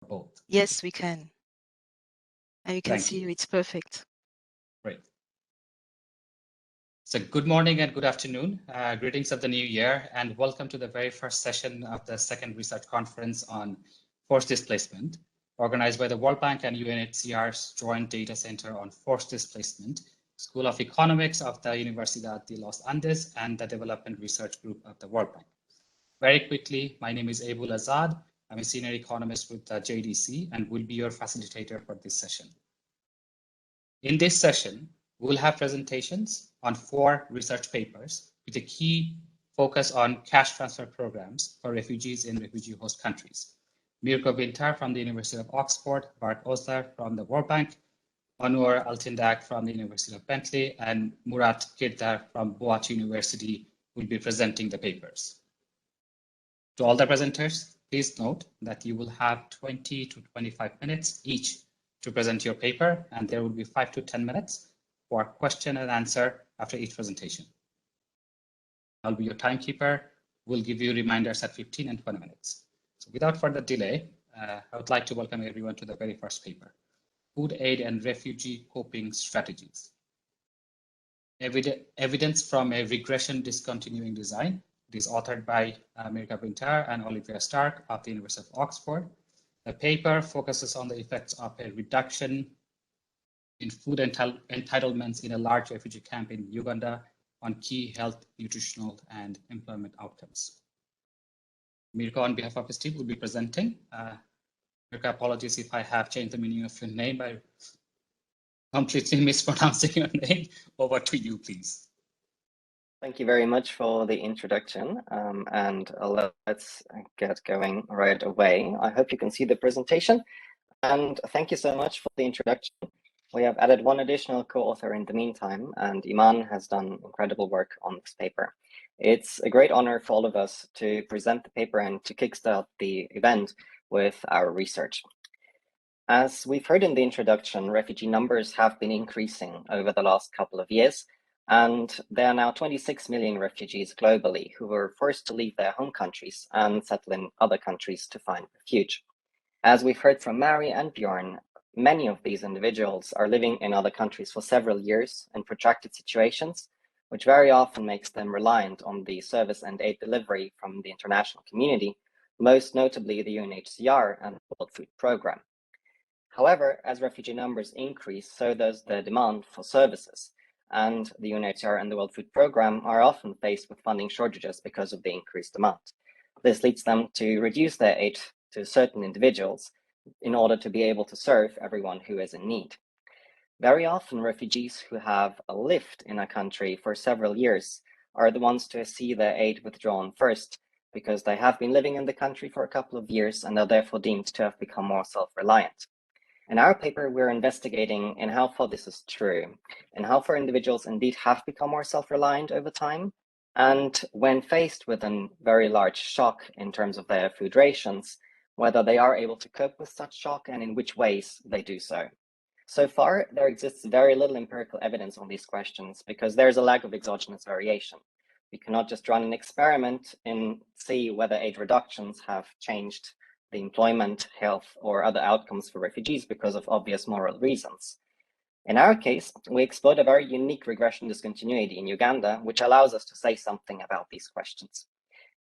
both? Yes, we can. And we can Thank see you. you. It's perfect. Great. So good morning and good afternoon. Greetings of the new year and welcome to the very first session of the second research conference on forced displacement, organized by the World Bank and UNHCR's Joint Data Center on Forced Displacement, School of Economics of the Universidad de los Andes and the Development Research Group of the World Bank. Very quickly, my name is Abul Azad. I'm a senior economist with the JDC and will be your facilitator for this session. In this session, we will have presentations on 4 research papers with a key focus on cash transfer programs for refugees in refugee host countries. Mirko Winter from the University of Oxford, Bart Osler from the World Bank, Anwar Altindak from the University of Bentley, and Murat Kirdar from Boğaziçi University will be presenting the papers. To all the presenters, please note that you will have 20 to 25 minutes each to present your paper, and there will be 5 to 10 minutes for question and answer after each presentation. I'll be your timekeeper. We'll give you reminders at 15 and 20 minutes. So without further delay, I would like to welcome everyone to the very first paper, Food Aid and Refugee Coping Strategies. Evidence from a regression discontinuing design. It is authored by Mirko Winter and Olivia Stark of the University of Oxford. The paper focuses on the effects of a reduction in food entitlements in a large refugee camp in Uganda on key health, nutritional, and employment outcomes. Mirko, on behalf of his team, will be presenting. Mirko, apologies if I have changed the meaning of your name by completely mispronouncing your name. Over to you, please. Thank you very much for the introduction, and let's get going right away. I hope you can see the presentation, and thank you so much for the introduction. We have added one additional co-author in the meantime, and Iman has done incredible work on this paper. It's a great honor for all of us to present the paper and to kickstart the event with our research. As we've heard in the introduction, refugee numbers have been increasing over the last couple of years, and there are now 26 million refugees globally who were forced to leave their home countries and settle in other countries to find refuge. As we've heard from Mary and Bjorn, many of these individuals are living in other countries for several years in protracted situations, which very often makes them reliant on the service and aid delivery from the international community, most notably the UNHCR and the World Food Programme. However, as refugee numbers increase, so does the demand for services, and the UNHCR and the World Food Programme are often faced with funding shortages because of the increased demand. This leads them to reduce their aid to certain individuals in order to be able to serve everyone who is in need. Very often, refugees who have lived in a country for several years are the ones to see their aid withdrawn first, because they have been living in the country for a couple of years and are therefore deemed to have become more self-reliant. In our paper, we're investigating in how far this is true, and how far individuals indeed have become more self-reliant over time, and when faced with a very large shock in terms of their food rations, whether they are able to cope with such shock and in which ways they do so. So far, there exists very little empirical evidence on these questions because there's a lack of exogenous variation. We cannot just run an experiment and see whether aid reductions have changed the employment, health, or other outcomes for refugees because of obvious moral reasons. In our case, we explored a very unique regression discontinuity in Uganda, which allows us to say something about these questions.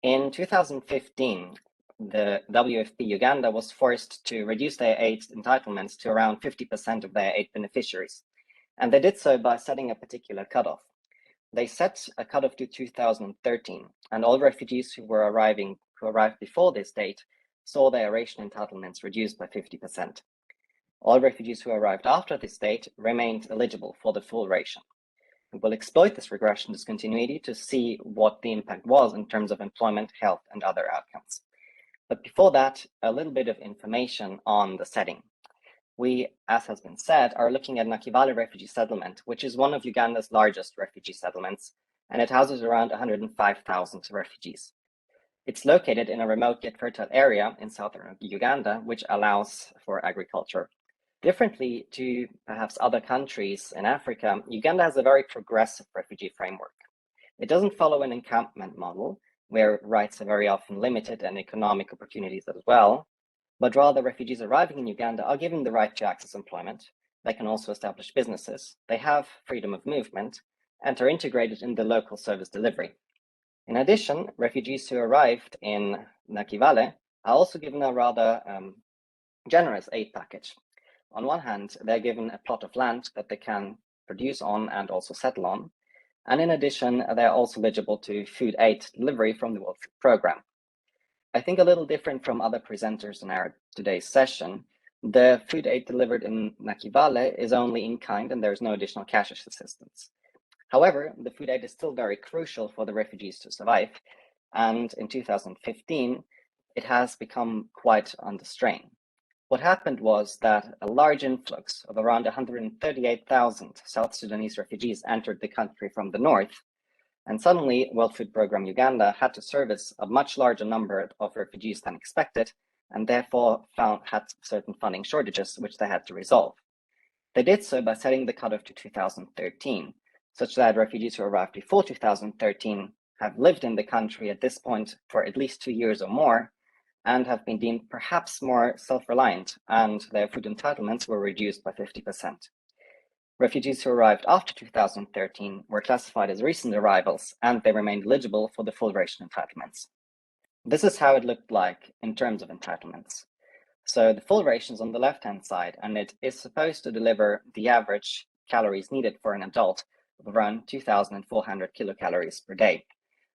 In 2015, the WFP Uganda was forced to reduce their aid entitlements to around 50% of their aid beneficiaries, and they did so by setting a particular cutoff. They set a cutoff to 2013, and all refugees who arrived before this date saw their ration entitlements reduced by 50%. All refugees who arrived after this date remained eligible for the full ration. We will exploit this regression discontinuity to see what the impact was in terms of employment, health, and other outcomes. But before that, a little bit of information on the setting. We, as has been said, are looking at Nakivale refugee settlement, which is one of Uganda's largest refugee settlements, and it houses around 105,000 refugees. It's located in a remote yet fertile area in southern Uganda, which allows for agriculture. Differently to perhaps other countries in Africa, Uganda has a very progressive refugee framework. It doesn't follow an encampment model, where rights are very often limited and economic opportunities as well. but rather refugees arriving in Uganda are given the right to access employment. They can also establish businesses. They have freedom of movement and are integrated in the local service delivery. In addition, refugees who arrived in Nakivale are also given a rather generous aid package. On one hand, they're given a plot of land that they can produce on and also settle on. And in addition, they're also eligible to food aid delivery from the World Food Programme. I think a little different from other presenters in our today's session, the food aid delivered in Nakivale is only in kind and there's no additional cash assistance. However, the food aid is still very crucial for the refugees to survive. And in 2015, it has become quite under strain. What happened was that a large influx of around 138,000 South Sudanese refugees entered the country from the north. And suddenly, World Food Programme Uganda had to service a much larger number of refugees than expected, and therefore had certain funding shortages, which they had to resolve. They did so by setting the cutoff to 2013, such that refugees who arrived before 2013 have lived in the country at this point for at least 2 years or more, and have been deemed perhaps more self-reliant, and their food entitlements were reduced by 50%. Refugees who arrived after 2013 were classified as recent arrivals, and they remained eligible for the full ration entitlements. This is how it looked like in terms of entitlements. So the full ration is on the left-hand side, and it is supposed to deliver the average calories needed for an adult of around 2,400 kilocalories per day,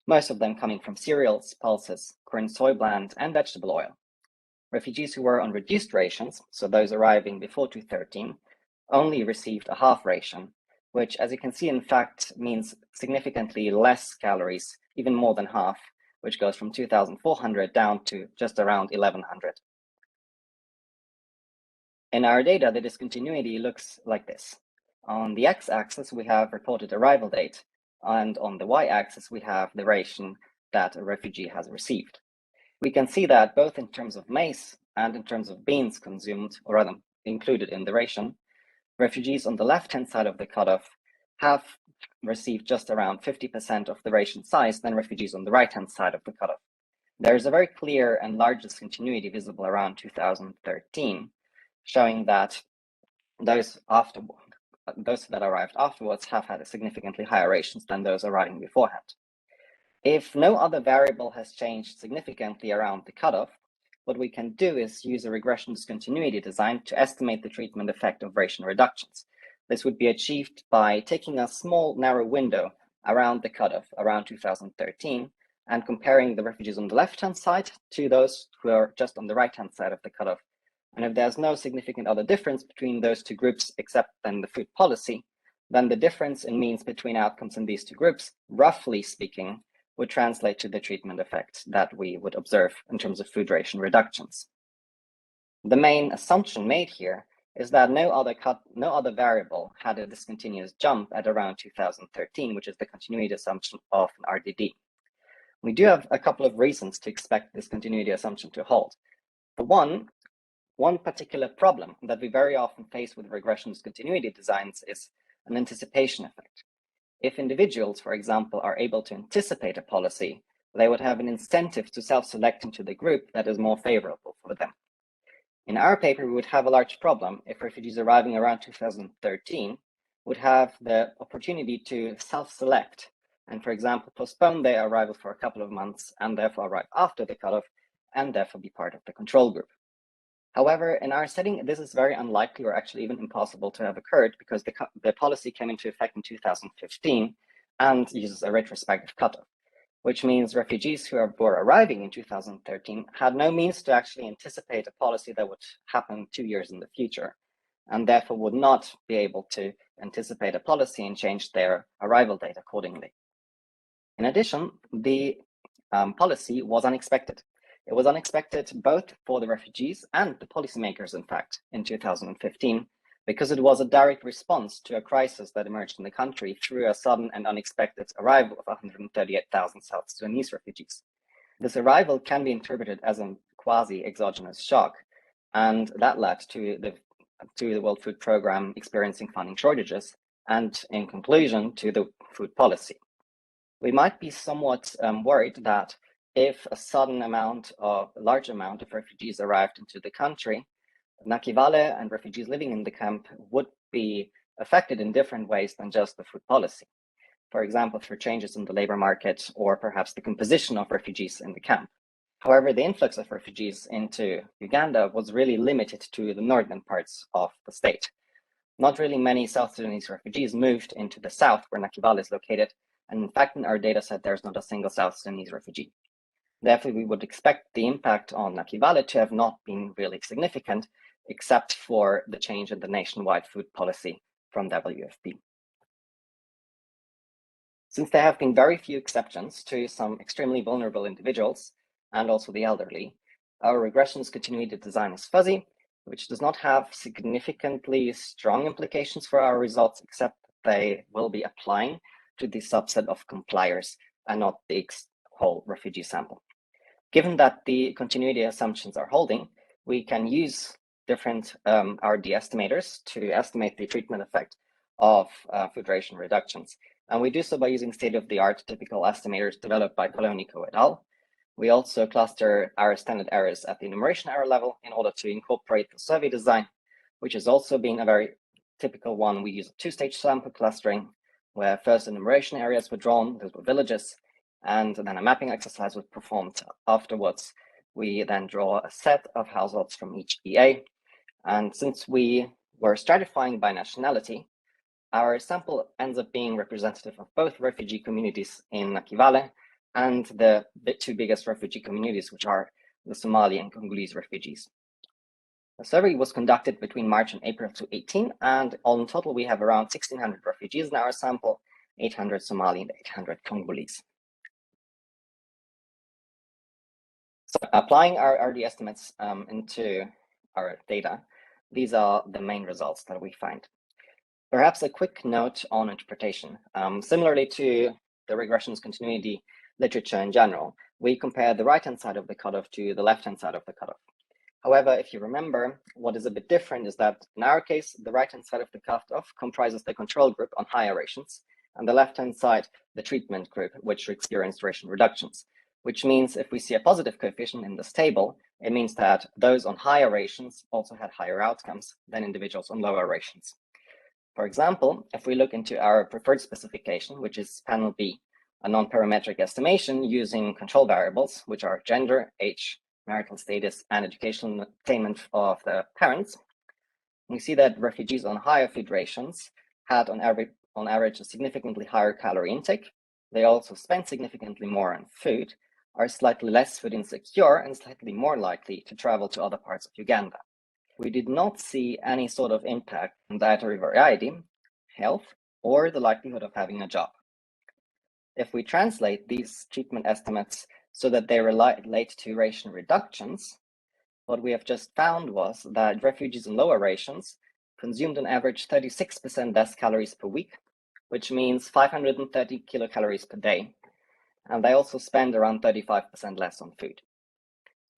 most of them coming from cereals, pulses, corn, soy bland, and vegetable oil. Refugees who were on reduced rations, so those arriving before 2013, only received a half ration, which, as you can see, in fact, means significantly less calories, even more than half, which goes from 2,400 down to just around 1,100. In our data, the discontinuity looks like this. On the x-axis, we have reported arrival date, and on the y-axis, we have the ration that a refugee has received. We can see that both in terms of maize and in terms of beans consumed, or rather included in the ration, refugees on the left-hand side of the cutoff have received just around 50% of the ration size than refugees on the right-hand side of the cutoff. There is a very clear and large discontinuity visible around 2013, showing that those that arrived afterwards have had significantly higher rations than those arriving beforehand. If no other variable has changed significantly around the cutoff, what we can do is use a regression discontinuity design to estimate the treatment effect of ration reductions. This would be achieved by taking a small narrow window around the cutoff, around 2013, and comparing the refugees on the left-hand side to those who are just on the right-hand side of the cutoff. And if there's no significant other difference between those two groups except then the food policy, then the difference in means between outcomes in these two groups, roughly speaking, would translate to the treatment effect that we would observe in terms of food ration reductions. The main assumption made here is that no other variable had a discontinuous jump at around 2013, which is the continuity assumption of an RDD. We do have a couple of reasons to expect this continuity assumption to hold. For one particular problem that we very often face with regression discontinuity designs is an anticipation effect. If individuals, for example, are able to anticipate a policy, they would have an incentive to self-select into the group that is more favorable for them. In our paper, we would have a large problem if refugees arriving around 2013 would have the opportunity to self-select and, for example, postpone their arrival for a couple of months and therefore arrive after the cutoff and therefore be part of the control group. However, in our setting, this is very unlikely or actually even impossible to have occurred because the policy came into effect in 2015 and uses a retrospective cutoff, which means refugees who were arriving in 2013 had no means to actually anticipate a policy that would happen 2 years in the future, and therefore would not be able to anticipate a policy and change their arrival date accordingly. In addition, the policy was unexpected. It was unexpected both for the refugees and the policymakers, in fact, in 2015, because it was a direct response to a crisis that emerged in the country through a sudden and unexpected arrival of 138,000 South Sudanese refugees. This arrival can be interpreted as a quasi-exogenous shock, and that led to the World Food Programme experiencing funding shortages, and in conclusion, to the food policy. We might be somewhat worried that if a large amount of refugees arrived into the country, Nakivale and refugees living in the camp would be affected in different ways than just the food policy. For example, through changes in the labor market or perhaps the composition of refugees in the camp. However, the influx of refugees into Uganda was really limited to the northern parts of the state. Not really many South Sudanese refugees moved into the south where Nakivale is located, and in fact, in our data set, there's not a single South Sudanese refugee. Therefore, we would expect the impact on Nakivale to have not been really significant, except for the change in the nationwide food policy from WFP. Since there have been very few exceptions to some extremely vulnerable individuals, and also the elderly, our regression's continuity design is fuzzy, which does not have significantly strong implications for our results, except they will be applying to the subset of compliers and not the whole refugee sample. Given that the continuity assumptions are holding, we can use different RD estimators to estimate the treatment effect of food ration reductions. And we do so by using state-of-the-art typical estimators developed by Polonico et al. We also cluster our standard errors at the enumeration error level in order to incorporate the survey design, which has also been a very typical one. We use a two-stage sample clustering, where first enumeration areas were drawn, those were villages, and then a mapping exercise was performed afterwards. We then draw a set of households from each EA. And since we were stratifying by nationality, our sample ends up being representative of both refugee communities in Nakivale and the two biggest refugee communities, which are the Somali and Congolese refugees. The survey was conducted between March and April 2018, and on total we have around 1,600 refugees in our sample, 800 Somali and 800 Congolese. So applying our RD estimates into our data, these are the main results that we find. Perhaps a quick note on interpretation. Similarly to the regression's continuity literature in general, we compare the right-hand side of the cutoff to the left-hand side of the cutoff. However, if you remember, what is a bit different is that in our case, the right-hand side of the cutoff comprises the control group on higher rations, and the left-hand side, the treatment group, which experienced ration reductions, which means if we see a positive coefficient in this table, it means that those on higher rations also had higher outcomes than individuals on lower rations. For example, if we look into our preferred specification, which is panel B, a non-parametric estimation using control variables, which are gender, age, marital status, and educational attainment of the parents, we see that refugees on higher food rations had on average a significantly higher calorie intake. They also spent significantly more on food, are slightly less food insecure, and slightly more likely to travel to other parts of Uganda. We did not see any sort of impact on dietary variety, health, or the likelihood of having a job. If we translate these treatment estimates so that they relate to ration reductions, what we have just found was that refugees in lower rations consumed on average 36% less calories per week, which means 530 kilocalories per day. And they also spend around 35% less on food.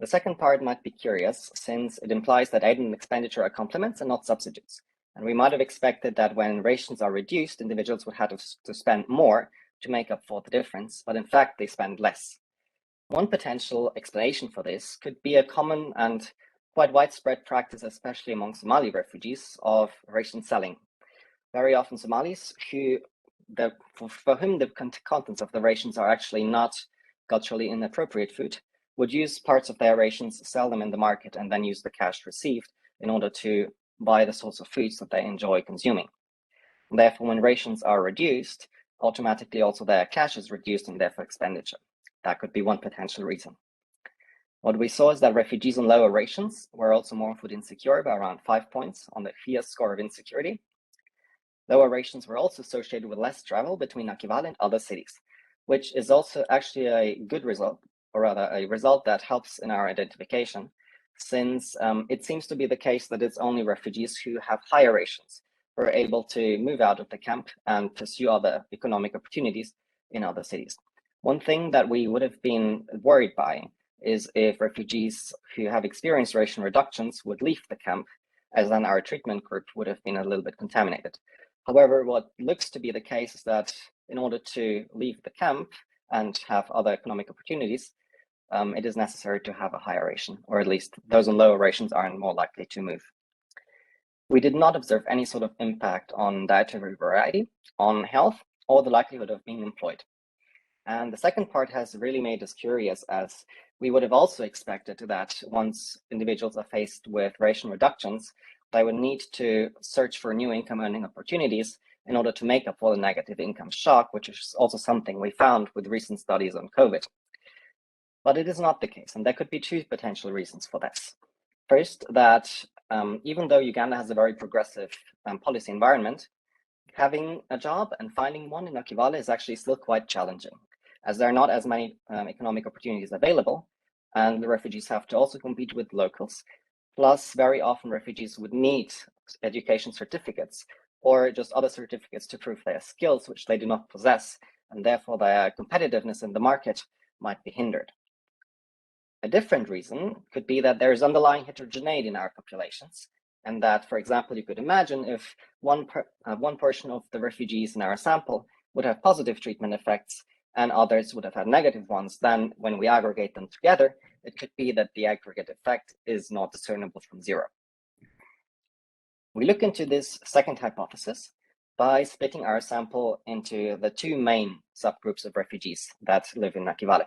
The second part might be curious, since it implies that aid and expenditure are complements and not substitutes. And we might have expected that when rations are reduced, individuals would have to spend more to make up for the difference, but in fact, they spend less. One potential explanation for this could be a common and quite widespread practice, especially among Somali refugees, of ration selling. Very often Somalis for whom the contents of the rations are actually not culturally inappropriate food, would use parts of their rations, sell them in the market, and then use the cash received in order to buy the sorts of foods that they enjoy consuming. And therefore, when rations are reduced, automatically also their cash is reduced and therefore expenditure. That could be one potential reason. What we saw is that refugees on lower rations were also more food insecure by around 5 points on the FIA score of insecurity. Lower rations were also associated with less travel between Nakivale and other cities, which is also actually a good result, or rather a result that helps in our identification, since it seems to be the case that it's only refugees who have higher rations who are able to move out of the camp and pursue other economic opportunities in other cities. One thing that we would have been worried by is if refugees who have experienced ration reductions would leave the camp, as then our treatment group would have been a little bit contaminated. However, what looks to be the case is that in order to leave the camp and have other economic opportunities, it is necessary to have a higher ration, or at least those on lower rations are more likely to move. We did not observe any sort of impact on dietary variety, on health, or the likelihood of being employed. And the second part has really made us curious, as we would have also expected that once individuals are faced with ration reductions, they would need to search for new income earning opportunities in order to make up for the negative income shock, which is also something we found with recent studies on COVID. But it is not the case, and there could be two potential reasons for this. First, that even though Uganda has a very progressive policy environment, having a job and finding one in Nakivale is actually still quite challenging, as there are not as many economic opportunities available, and the refugees have to also compete with locals. Plus, very often refugees would need education certificates or just other certificates to prove their skills, which they do not possess, and therefore their competitiveness in the market might be hindered. A different reason could be that there is underlying heterogeneity in our populations, and that, for example, you could imagine if one portion of the refugees in our sample would have positive treatment effects and others would have had negative ones, then when we aggregate them together, it could be that the aggregate effect is not discernible from zero. We look into this second hypothesis by splitting our sample into the two main subgroups of refugees that live in Nakivale,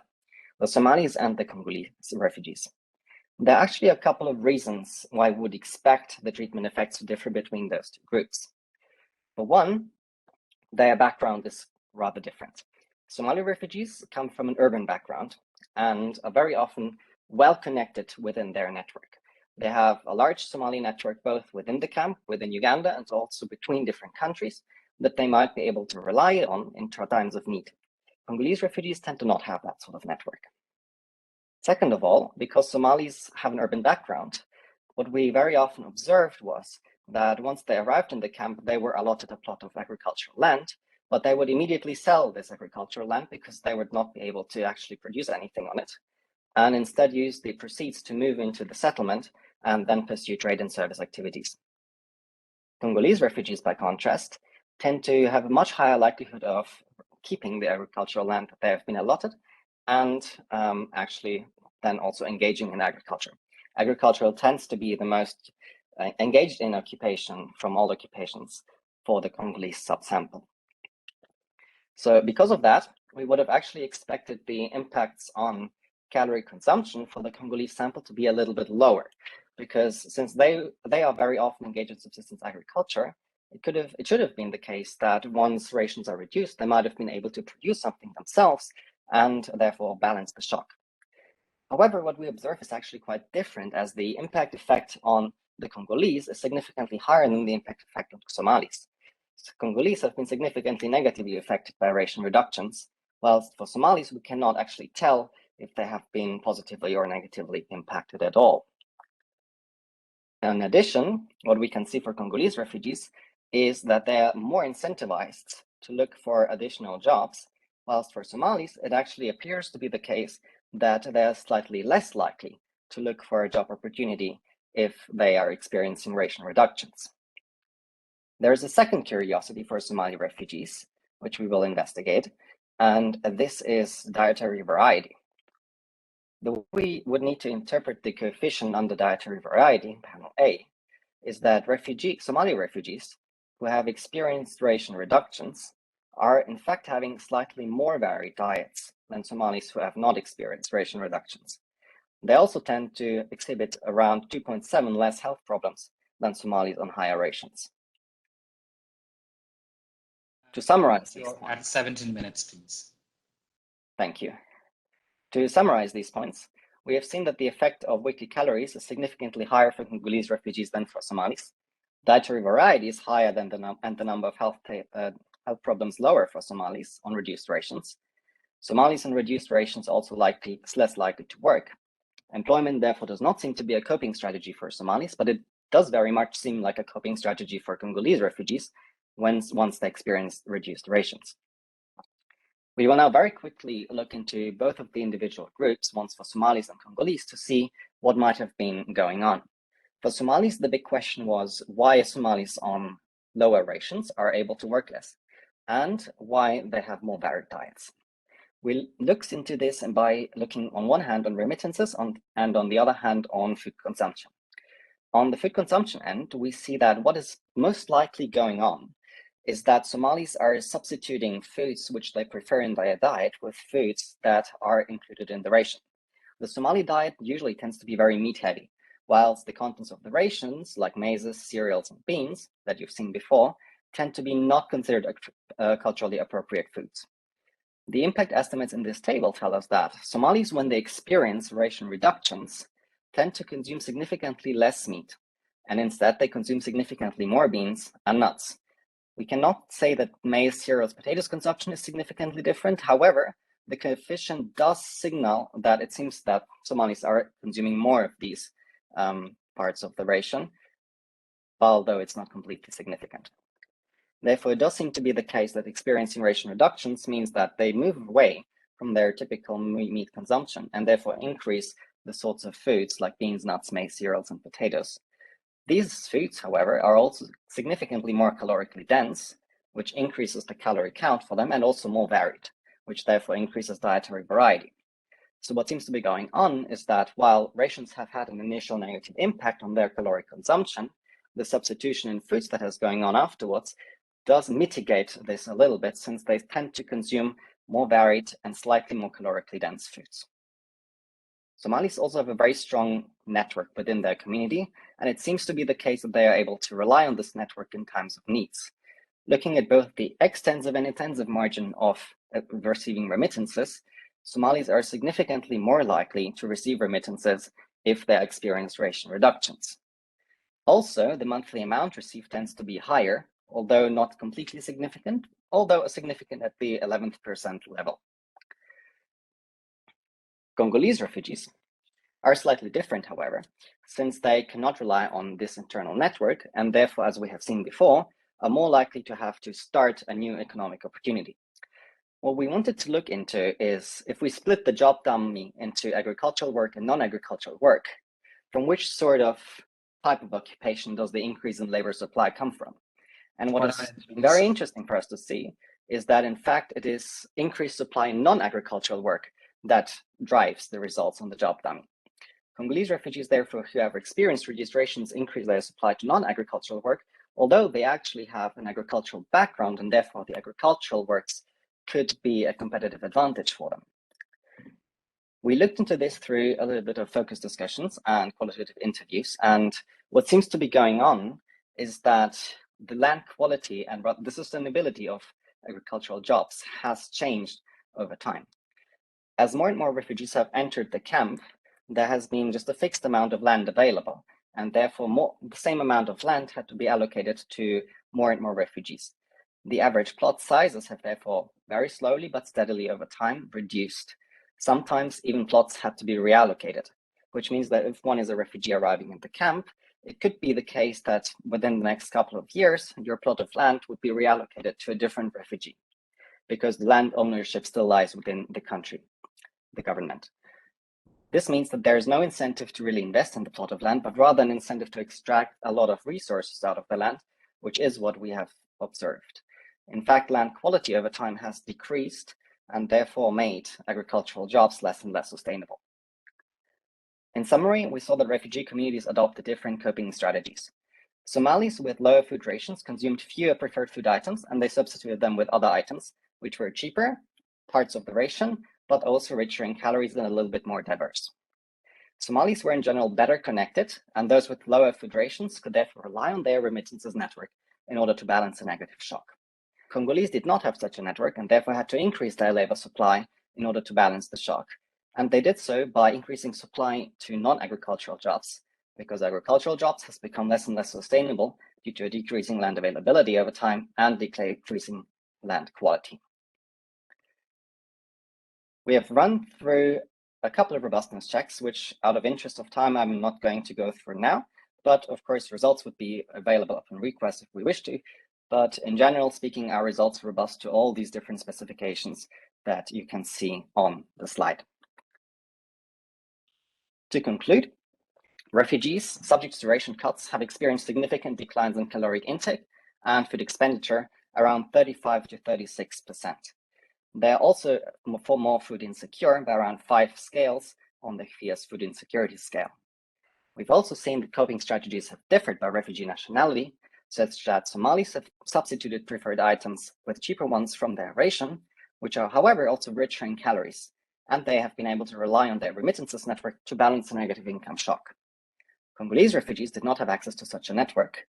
the Somalis and the Congolese refugees. There are actually a couple of reasons why we would expect the treatment effects to differ between those two groups. For one, their background is rather different. Somali refugees come from an urban background and are very often well connected within their network. They have a large Somali network both within the camp, within Uganda, and also between different countries that they might be able to rely on in times of need. Congolese refugees tend to not have that sort of network. Second of all, because Somalis have an urban background, what we very often observed was that once they arrived in the camp, they were allotted a plot of agricultural land, but they would immediately sell this agricultural land because they would not be able to actually produce anything on it, and instead use the proceeds to move into the settlement and then pursue trade and service activities. Congolese refugees, by contrast, tend to have a much higher likelihood of keeping the agricultural land that they have been allotted and actually then also engaging in agriculture. Agricultural tends to be the most engaged in occupation from all occupations for the Congolese subsample. So because of that, we would have actually expected the impacts on calorie consumption for the Congolese sample to be a little bit lower, because since they are very often engaged in subsistence agriculture, it should have been the case that once rations are reduced, they might have been able to produce something themselves and therefore balance the shock. However, what we observe is actually quite different, as the impact effect on the Congolese is significantly higher than the impact effect on Somalis. So Congolese have been significantly negatively affected by ration reductions, whilst for Somalis, we cannot actually tell if they have been positively or negatively impacted at all. In addition, what we can see for Congolese refugees is that they are more incentivized to look for additional jobs, whilst for Somalis, it actually appears to be the case that they are slightly less likely to look for a job opportunity if they are experiencing ration reductions. There is a second curiosity for Somali refugees, which we will investigate, and this is dietary variety. The way we would need to interpret the coefficient under dietary variety in panel A is that Somali refugees who have experienced ration reductions are in fact having slightly more varied diets than Somalis who have not experienced ration reductions. They also tend to exhibit around 2.7 less health problems than Somalis on higher rations. To summarize these points, at 17 minutes, please. Thank you. To summarize these points, we have seen that the effect of weekly calories is significantly higher for Congolese refugees than for Somalis. Dietary variety is higher than the number of health problems lower for Somalis on reduced rations. Somalis on reduced rations also less likely to work. Employment therefore does not seem to be a coping strategy for Somalis, but it does very much seem like a coping strategy for Congolese refugees once they experience reduced rations. We will now very quickly look into both of the individual groups, once for Somalis and Congolese, to see what might have been going on. For Somalis, the big question was why Somalis on lower rations are able to work less and why they have more varied diets. We looked into this and by looking on one hand on remittances and on the other hand on food consumption. On the food consumption end, we see that what is most likely going on is that Somalis are substituting foods which they prefer in their diet with foods that are included in the ration. The Somali diet usually tends to be very meat heavy, whilst the contents of the rations, like maize, cereals, and beans that you've seen before, tend to be not considered culturally appropriate foods. The impact estimates in this table tell us that Somalis, when they experience ration reductions, tend to consume significantly less meat, and instead they consume significantly more beans and nuts. We cannot say that maize, cereals, potatoes consumption is significantly different. However, the coefficient does signal that it seems that Somalis are consuming more of these parts of the ration, although it's not completely significant. Therefore, it does seem to be the case that experiencing ration reductions means that they move away from their typical meat consumption and therefore increase the sorts of foods like beans, nuts, maize, cereals, and potatoes. These foods, however, are also significantly more calorically dense, which increases the calorie count for them, and also more varied, which therefore increases dietary variety. So what seems to be going on is that while rations have had an initial negative impact on their caloric consumption, the substitution in foods that is going on afterwards does mitigate this a little bit, since they tend to consume more varied and slightly more calorically dense foods. Somalis also have a very strong network within their community, and it seems to be the case that they are able to rely on this network in times of needs. Looking at both the extensive and intensive margin of receiving remittances, Somalis are significantly more likely to receive remittances if they experience ration reductions. Also, the monthly amount received tends to be higher, although not completely significant, although significant at the 11th percent level. Congolese refugees are slightly different, however, since they cannot rely on this internal network, and therefore, as we have seen before, are more likely to have to start a new economic opportunity. What we wanted to look into is if we split the job dummy into agricultural work and non-agricultural work, from which sort of type of occupation does the increase in labor supply come from? And what is very interesting for us to see is that, in fact, it is increased supply in non-agricultural work that drives the results on the job dummy. Congolese refugees, therefore, who have experienced reduced rations increase their supply to non-agricultural work, although they actually have an agricultural background, and therefore the agricultural works could be a competitive advantage for them. We looked into this through a little bit of focus discussions and qualitative interviews, and what seems to be going on is that the land quality and the sustainability of agricultural jobs has changed over time. As more and more refugees have entered the camp, there has been just a fixed amount of land available, and therefore the same amount of land had to be allocated to more and more refugees. The average plot sizes have therefore very slowly but steadily over time reduced. Sometimes even plots had to be reallocated, which means that if one is a refugee arriving in the camp, it could be the case that within the next couple of years, your plot of land would be reallocated to a different refugee, because the land ownership still lies within the country, the government. This means that there is no incentive to really invest in the plot of land, but rather an incentive to extract a lot of resources out of the land, which is what we have observed. In fact, land quality over time has decreased and therefore made agricultural jobs less and less sustainable. In summary, we saw that refugee communities adopted different coping strategies. Somalis with lower food rations consumed fewer preferred food items, and they substituted them with other items, which were cheaper, parts of the ration, but also richer in calories and a little bit more diverse. Somalis were in general better connected, and those with lower food rations could therefore rely on their remittances network in order to balance a negative shock. Congolese did not have such a network and therefore had to increase their labor supply in order to balance the shock. And they did so by increasing supply to non-agricultural jobs, because agricultural jobs has become less and less sustainable due to a decreasing land availability over time and decreasing land quality. We have run through a couple of robustness checks, which out of interest of time, I'm not going to go through now, but of course results would be available upon request if we wish to. But in general speaking, our results are robust to all these different specifications that you can see on the slide. To conclude, refugees subject to ration cuts have experienced significant declines in caloric intake and food expenditure, around 35 to 36%. They are also for more food insecure by around 5 scales on the FIA's food insecurity scale. We've also seen that coping strategies have differed by refugee nationality, such that Somalis have substituted preferred items with cheaper ones from their ration, which are, however, also richer in calories, and they have been able to rely on their remittances network to balance the negative income shock. Congolese refugees did not have access to such a network,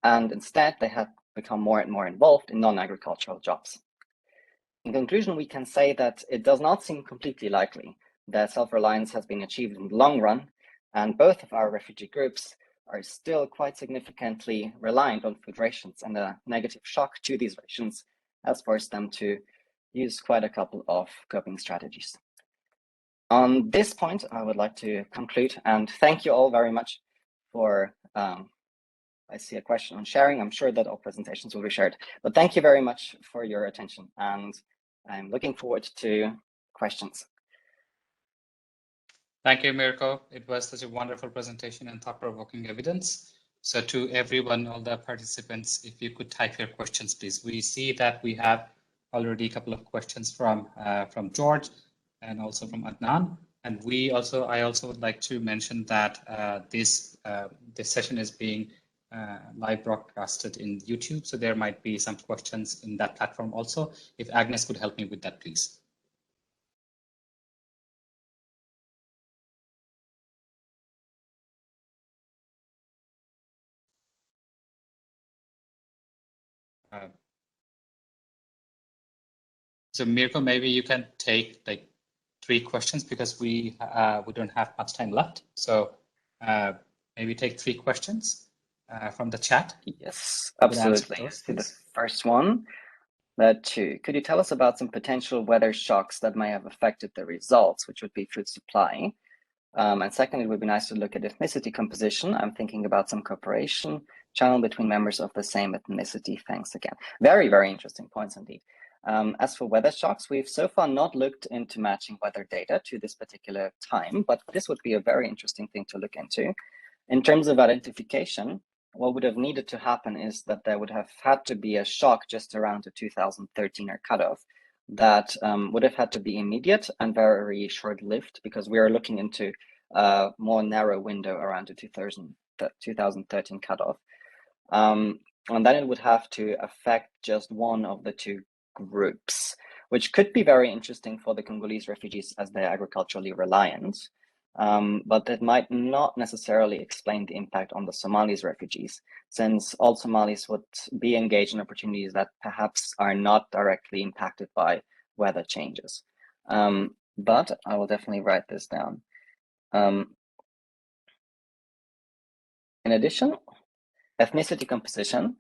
and instead they have become more and more involved in non-agricultural jobs. In conclusion, we can say that it does not seem completely likely that self-reliance has been achieved in the long run, and both of our refugee groups are still quite significantly reliant on food rations, and a negative shock to these rations has forced them to use quite a couple of coping strategies. On this point, I would like to conclude and thank you all very much for, I see a question on sharing. I'm sure that all presentations will be shared, but thank you very much for your attention, and I'm looking forward to questions. Thank you, Mirko. It was such a wonderful presentation and thought-provoking evidence. So to everyone, all the participants, if you could type your questions, please. We see that we have already a couple of questions from George and also from Adnan. And I also would like to mention that this session is being live broadcasted in YouTube. So there might be some questions in that platform also. If Agnes could help me with that, please. So Mirko, maybe you can take like 3 questions because we don't have much time left. So maybe take 3 questions from the chat. Yes, absolutely. Those, so the first one, could you tell us about some potential weather shocks that may have affected the results, which would be food supply? And second, it would be nice to look at ethnicity composition. I'm thinking about some cooperation channel between members of the same ethnicity. Thanks again. Very, very interesting points indeed. As for weather shocks, we've so far not looked into matching weather data to this particular time, but this would be a very interesting thing to look into. In terms of identification, what would have needed to happen is that there would have had to be a shock just around the 2013 cutoff that would have had to be immediate and very short-lived, because we are looking into a more narrow window around the 2013 cutoff. And then it would have to affect just one of the 2 groups, which could be very interesting for the Congolese refugees as they're agriculturally reliant. But that might not necessarily explain the impact on the Somalis refugees, since all Somalis would be engaged in opportunities that perhaps are not directly impacted by weather changes. But I will definitely write this down. In addition, ethnicity composition.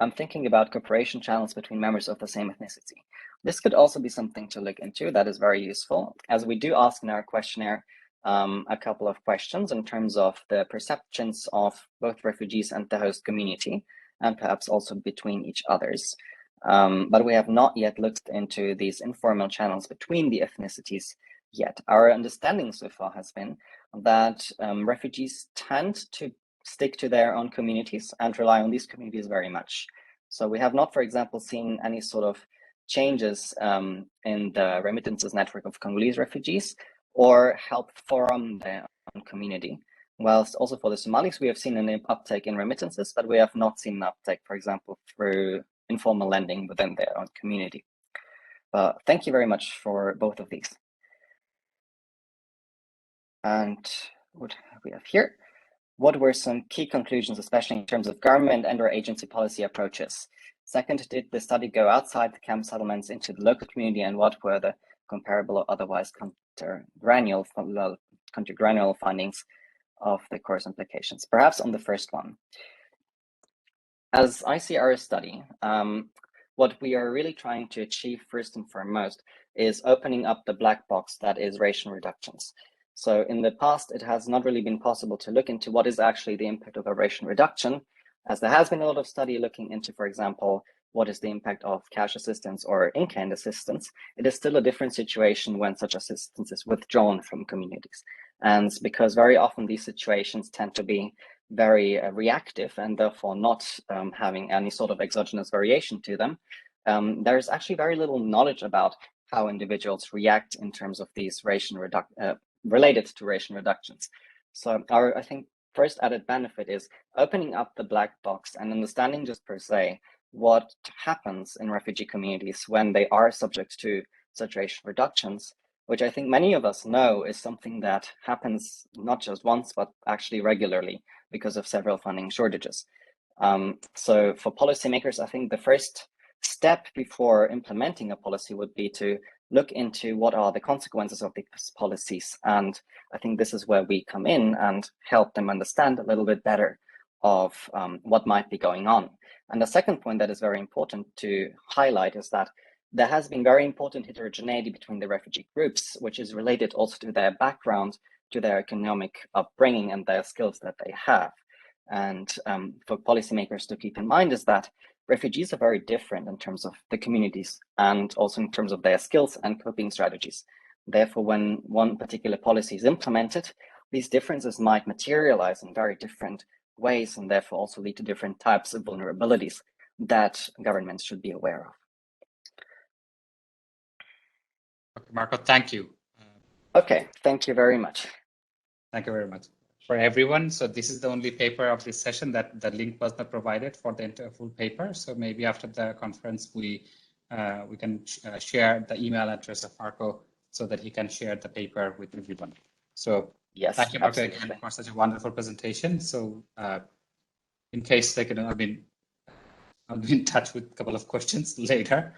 I'm thinking about cooperation channels between members of the same ethnicity. This could also be something to look into. That is very useful, as we do ask in our questionnaire a couple of questions in terms of the perceptions of both refugees and the host community, and perhaps also between each others. But we have not yet looked into these informal channels between the ethnicities yet. Our understanding so far has been that refugees tend to stick to their own communities and rely on these communities very much. So we have not, for example, seen any sort of changes in the remittances network of Congolese refugees or help from their own community. Whilst also for the Somalis, we have seen an uptake in remittances, but we have not seen an uptake, for example, through informal lending within their own community. Thank you very much for both of these. And what we have here? What were some key conclusions, especially in terms of government and/or agency policy approaches? Second, did the study go outside the camp settlements into the local community, and what were the comparable or otherwise counter-granular findings of the course implications? Perhaps on the first one. As I see our study, what we are really trying to achieve first and foremost is opening up the black box that is ration reductions. So in the past, it has not really been possible to look into what is actually the impact of a ration reduction, as there has been a lot of study looking into, for example, what is the impact of cash assistance or in-kind assistance. It is still a different situation when such assistance is withdrawn from communities. And because very often these situations tend to be very reactive and therefore not having any sort of exogenous variation to them, there's actually very little knowledge about how individuals react in terms of these related to ration reductions. So our, I think, first added benefit is opening up the black box and understanding just per se what happens in refugee communities when they are subject to such ration reductions, which I think many of us know is something that happens not just once, but actually regularly because of several funding shortages. So for policymakers, I think the first step before implementing a policy would be to look into what are the consequences of these policies. And I think this is where we come in and help them understand a little bit better of what might be going on. And the second point that is very important to highlight is that there has been very important heterogeneity between the refugee groups, which is related also to their background, to their economic upbringing and their skills that they have. And for policymakers to keep in mind is that refugees are very different in terms of the communities and also in terms of their skills and coping strategies. Therefore, when one particular policy is implemented, these differences might materialize in very different ways and therefore also lead to different types of vulnerabilities that governments should be aware of. Okay, Marco, thank you. Okay, thank you very much. Thank you very much. For everyone, so this is the only paper of this session that the link was not provided for the full paper. So maybe after the conference, we can share the email address of Marco so that he can share the paper with everyone. So yes, thank you, Marco, again for such a wonderful presentation. So in case they can, I'll be in touch with a couple of questions later.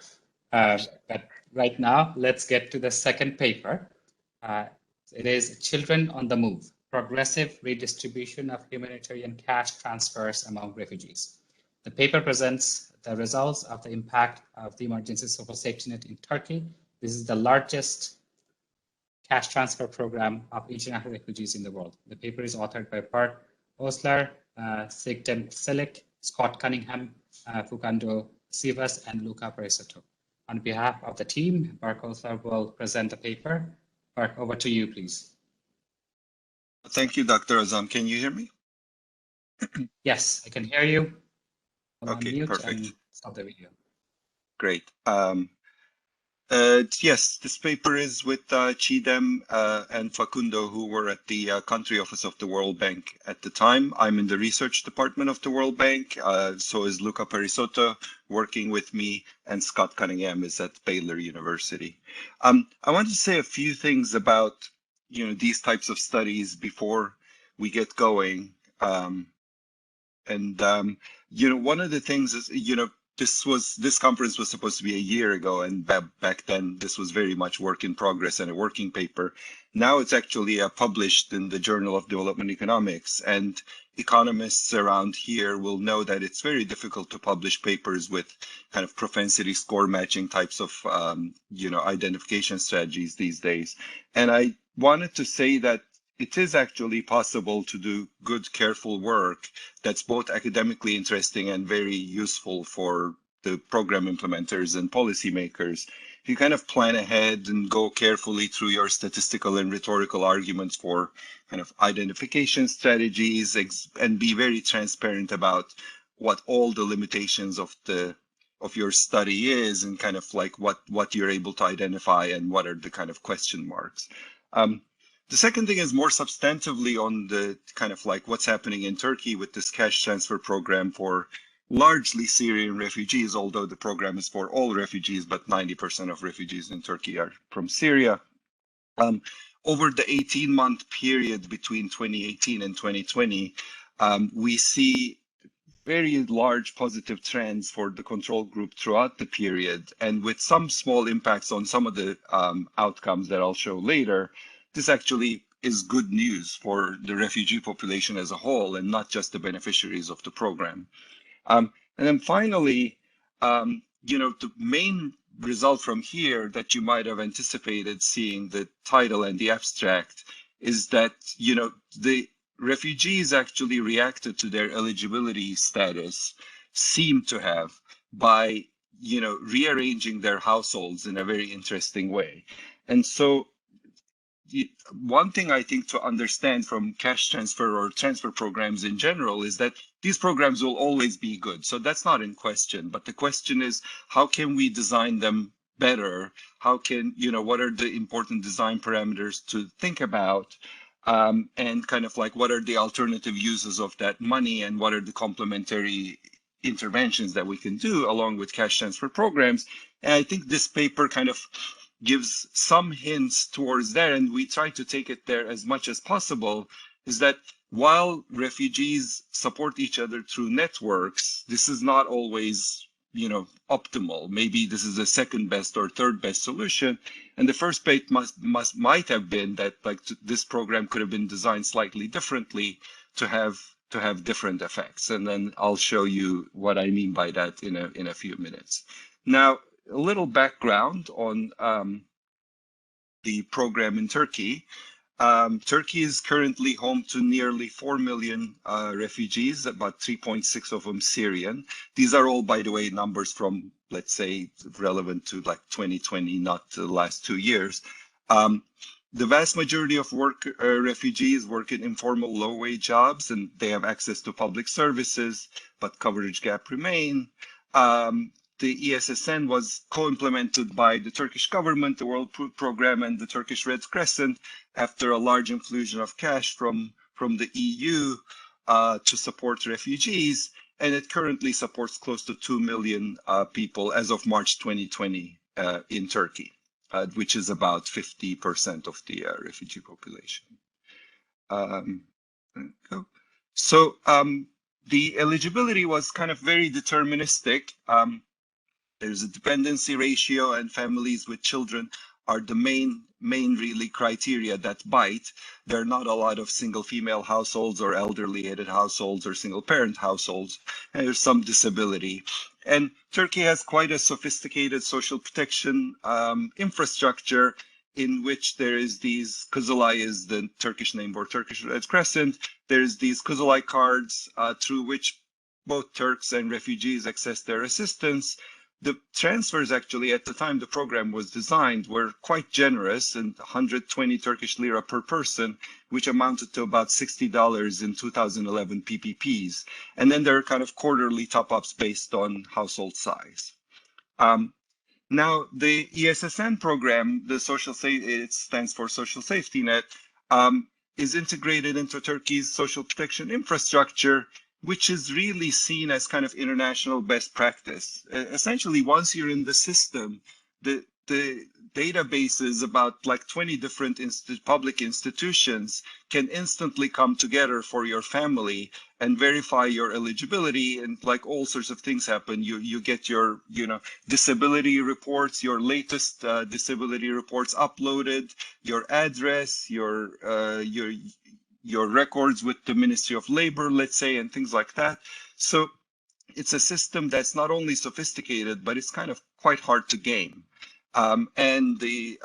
But right now, let's get to the second paper. It is Children on the Move, Progressive Redistribution of Humanitarian Cash Transfers Among Refugees. The paper presents the results of the impact of the emergency social safety net in Turkey. This is the largest cash transfer program of international refugees in the world. The paper is authored by Bart Osler, Sigden Selick, Scott Cunningham, Fukando Sivas, and Luca Perisotto. On behalf of the team, Bart Osler will present the paper. Bart, over to you, please. Thank you, Dr. Azam. Can you hear me? Yes, I can hear you. I'll okay, unmute perfect. And stop the video. Great. Yes, this paper is with Chidem and Facundo, who were at the country office of the World Bank at the time. I'm in the research department of the World Bank. So is Luca Perisotto working with me, and Scott Cunningham is at Baylor University. I want to say a few things about these types of studies before we get going. One of the things is this conference was supposed to be a year ago, and back then this was very much work in progress and a working paper. Now it's actually published in the Journal of Development Economics, and economists around here will know that it's very difficult to publish papers with kind of propensity score matching types of identification strategies these days. And I wanted to say that it is actually possible to do good, careful work that's both academically interesting and very useful for the program implementers and policymakers. If you kind of plan ahead and go carefully through your statistical and rhetorical arguments for kind of identification strategies and be very transparent about what all the limitations of your study is and kind of like what you're able to identify and what are the kind of question marks. The second thing is more substantively on the kind of like what's happening in Turkey with this cash transfer program for largely Syrian refugees, although the program is for all refugees, but 90% of refugees in Turkey are from Syria. Over the 18-month period between 2018 and 2020, we see very large positive trends for the control group throughout the period, and with some small impacts on some of the outcomes that I'll show later. This actually is good news for the refugee population as a whole and not just the beneficiaries of the program. And then finally, the main result from here that you might have anticipated seeing the title and the abstract is that, the refugees actually reacted to their eligibility status, seem to have, by, rearranging their households in a very interesting way. And so, one thing I think to understand from cash transfer or transfer programs in general is that these programs will always be good. So that's not in question. But the question is, how can we design them better? How can, what are the important design parameters to think about? And kind of like, what are the alternative uses of that money, and what are the complementary interventions that we can do along with cash transfer programs? And I think this paper kind of gives some hints towards that, and we try to take it there as much as possible, is that while refugees support each other through networks, this is not always, optimal. Maybe this is the second best or third best solution. And the first bait might have been that this program could have been designed slightly differently to have different effects. And then I'll show you what I mean by that in a few minutes. Now, a little background on the program in Turkey. Turkey is currently home to nearly 4 million refugees, about 3.6 of them Syrian. These are all, by the way, numbers from, let's say, relevant to 2020, not the last 2 years. The vast majority of refugees work in informal low-wage jobs, and they have access to public services, but coverage gap remain. The ESSN was co-implemented by the Turkish government, the World Food Programme, and the Turkish Red Crescent after a large infusion of cash from the EU to support refugees. And it currently supports close to 2 million people as of March 2020 in Turkey, which is about 50% of the refugee population. So the eligibility was kind of very deterministic. There's a dependency ratio, and families with children are the main really criteria that bite. There are not a lot of single female households or elderly headed households or single parent households, and there's some disability. And Turkey has quite a sophisticated social protection infrastructure, in which there is these, Kızılay is the Turkish name for Turkish Red Crescent. There's these Kızılay cards through which both Turks and refugees access their assistance. The transfers actually at the time the program was designed were quite generous, and 120 Turkish lira per person, which amounted to about $60 in 2011 PPPs. And then there are kind of quarterly top-ups based on household size. Now, the ESSN program, it stands for Social Safety Net, is integrated into Turkey's social protection infrastructure, which is really seen as kind of international best practice. Essentially, once you're in the system, the databases about 20 different public institutions can instantly come together for your family and verify your eligibility, and all sorts of things happen. You get your disability reports, your latest disability reports uploaded, your address, your records with the Ministry of Labor, let's say, and things like that. So it's a system that's not only sophisticated, but it's kind of quite hard to game. And the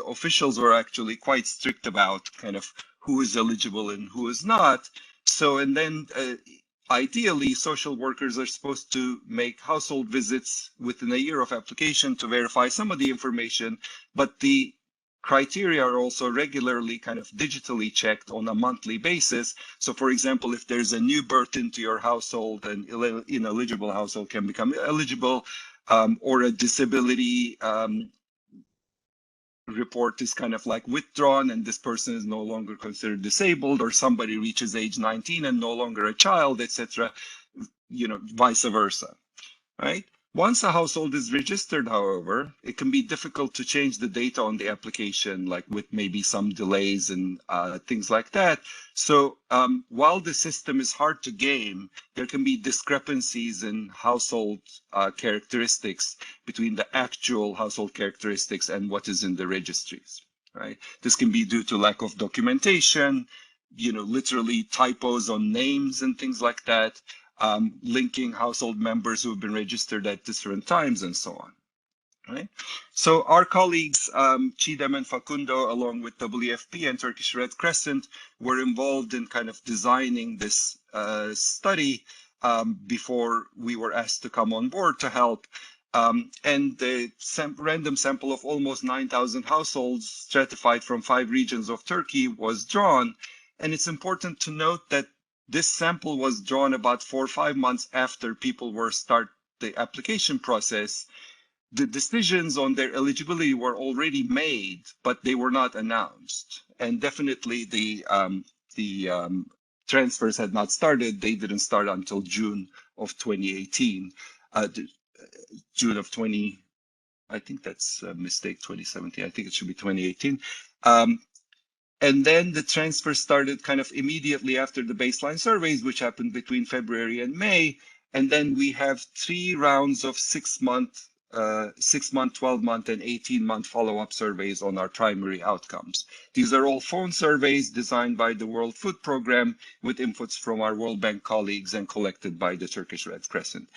officials were actually quite strict about kind of who is eligible and who is not. So, and then ideally, social workers are supposed to make household visits within a year of application to verify some of the information, but the criteria are also regularly kind of digitally checked on a monthly basis. So for example, if there's a new birth into your household, an ineligible household can become eligible, or a disability report is kind of withdrawn and this person is no longer considered disabled, or somebody reaches age 19 and no longer a child, etc., vice versa, right? Once a household is registered, however, it can be difficult to change the data on the application, with maybe some delays and things like that. So while the system is hard to game, there can be discrepancies in household characteristics between the actual household characteristics and what is in the registries, right? This can be due to lack of documentation, literally typos on names and things like that. Linking household members who have been registered at different times and so on, right? So our colleagues, Chidem and Facundo, along with WFP and Turkish Red Crescent, were involved in kind of designing this study before we were asked to come on board to help. And the random sample of almost 9,000 households stratified from 5 regions of Turkey was drawn. And it's important to note that this sample was drawn about 4 or 5 months after people were start the application process. The decisions on their eligibility were already made, but they were not announced. And definitely the transfers had not started. They didn't start until June of 2018. June of 20, I think that's a mistake, 2017. I think it should be 2018. And then the transfer started kind of immediately after the baseline surveys, which happened between February and May. And then we have 3 rounds of 6-month, 12-month, and 18-month follow-up surveys on our primary outcomes. These are all phone surveys designed by the World Food Programme with inputs from our World Bank colleagues and collected by the Turkish Red Crescent.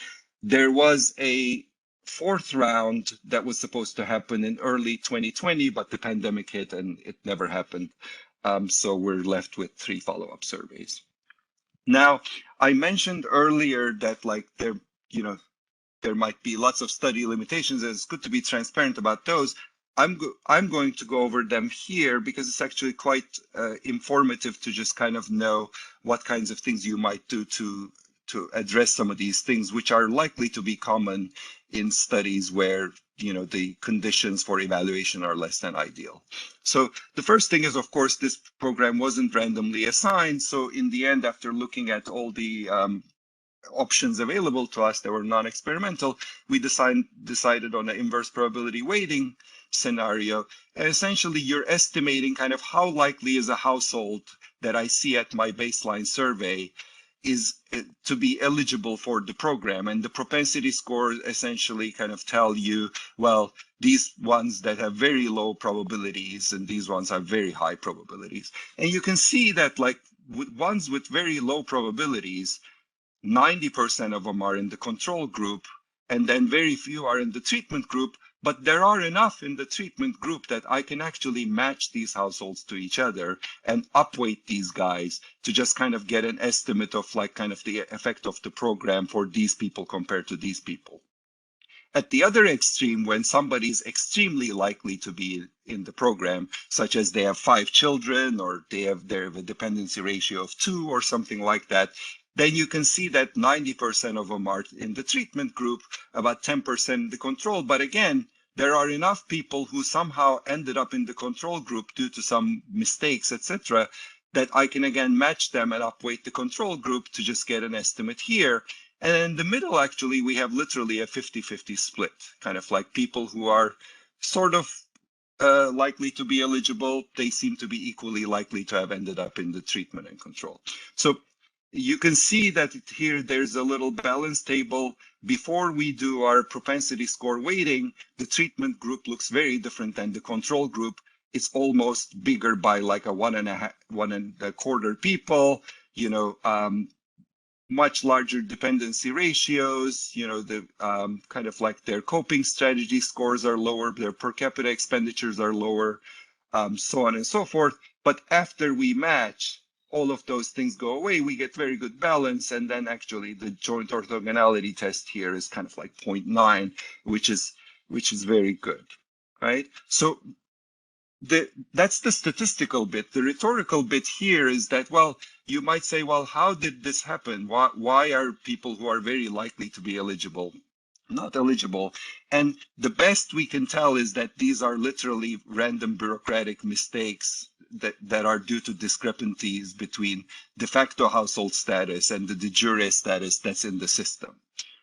There was a 4th round that was supposed to happen in early 2020, but the pandemic hit and it never happened. So we're left with 3 follow-up surveys. Now, I mentioned earlier that there might be lots of study limitations, and it's good to be transparent about those. I'm going to go over them here because it's actually quite informative to just kind of know what kinds of things you might do to address some of these things, which are likely to be common in studies where the conditions for evaluation are less than ideal. So the first thing is, of course, this program wasn't randomly assigned. So in the end, after looking at all the options available to us that were non-experimental, we decided on an inverse probability weighting scenario. And essentially, you're estimating kind of how likely is a household that I see at my baseline survey is to be eligible for the program. And the propensity scores essentially kind of tell you, well, these ones that have very low probabilities and these ones have very high probabilities. And you can see that with ones with very low probabilities, 90% of them are in the control group, and then very few are in the treatment group. But there are enough in the treatment group that I can actually match these households to each other and upweight these guys to just kind of get an estimate of kind of the effect of the program for these people compared to these people. At the other extreme, when somebody is extremely likely to be in the program, such as they have 5 children or they have a dependency ratio of 2 or something like that, then you can see that 90% of them are in the treatment group, about 10% in the control. But again, there are enough people who somehow ended up in the control group due to some mistakes, etc., that I can again match them and upweight the control group to just get an estimate here. And in the middle, actually, we have literally a 50-50 split, kind of like people who are sort of likely to be eligible. They seem to be equally likely to have ended up in the treatment and control. So you can see that here there's a little balance table. Before we do our propensity score weighting, the treatment group looks very different than the control group. It's almost bigger by like a 1.25 people, much larger dependency ratios, the kind of like their coping strategy scores are lower, their per capita expenditures are lower, so on and so forth. But after we match, all of those things go away, we get very good balance. And then actually the joint orthogonality test here is kind of like 0.9, which is very good, right? So that's the statistical bit. The rhetorical bit here is that, well, you might say, well, how did this happen? Why are people who are very likely to be eligible not eligible? And the best we can tell is that these are literally random bureaucratic mistakes that are due to discrepancies between de facto household status and the de jure status that's in the system,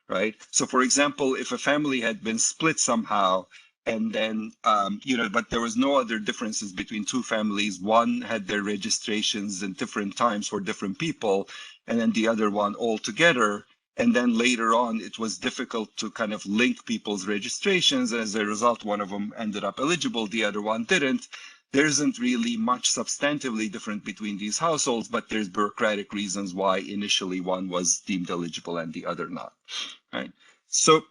right? So for example, if a family had been split somehow, and then, but there was no other differences between 2 families. One had their registrations in different times for different people, and then the other one all together. And then later on, it was difficult to kind of link people's registrations. As a result, one of them ended up eligible, the other one didn't. There isn't really much substantively different between these households, but there's bureaucratic reasons why initially one was deemed eligible and the other not, right? So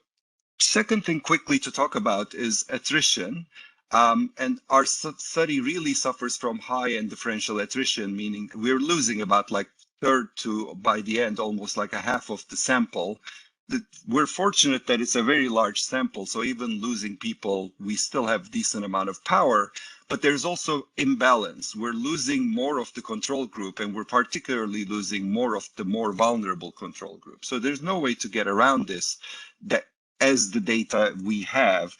second thing quickly to talk about is attrition. And our study really suffers from high and differential attrition, meaning we're losing about like third to, by the end, almost like a half of the sample we're fortunate that it's a very large sample. So even losing people, we still have decent amount of power, but there's also imbalance. We're losing more of the control group, and we're particularly losing more of the more vulnerable control group. So there's no way to get around this, that as the data we have,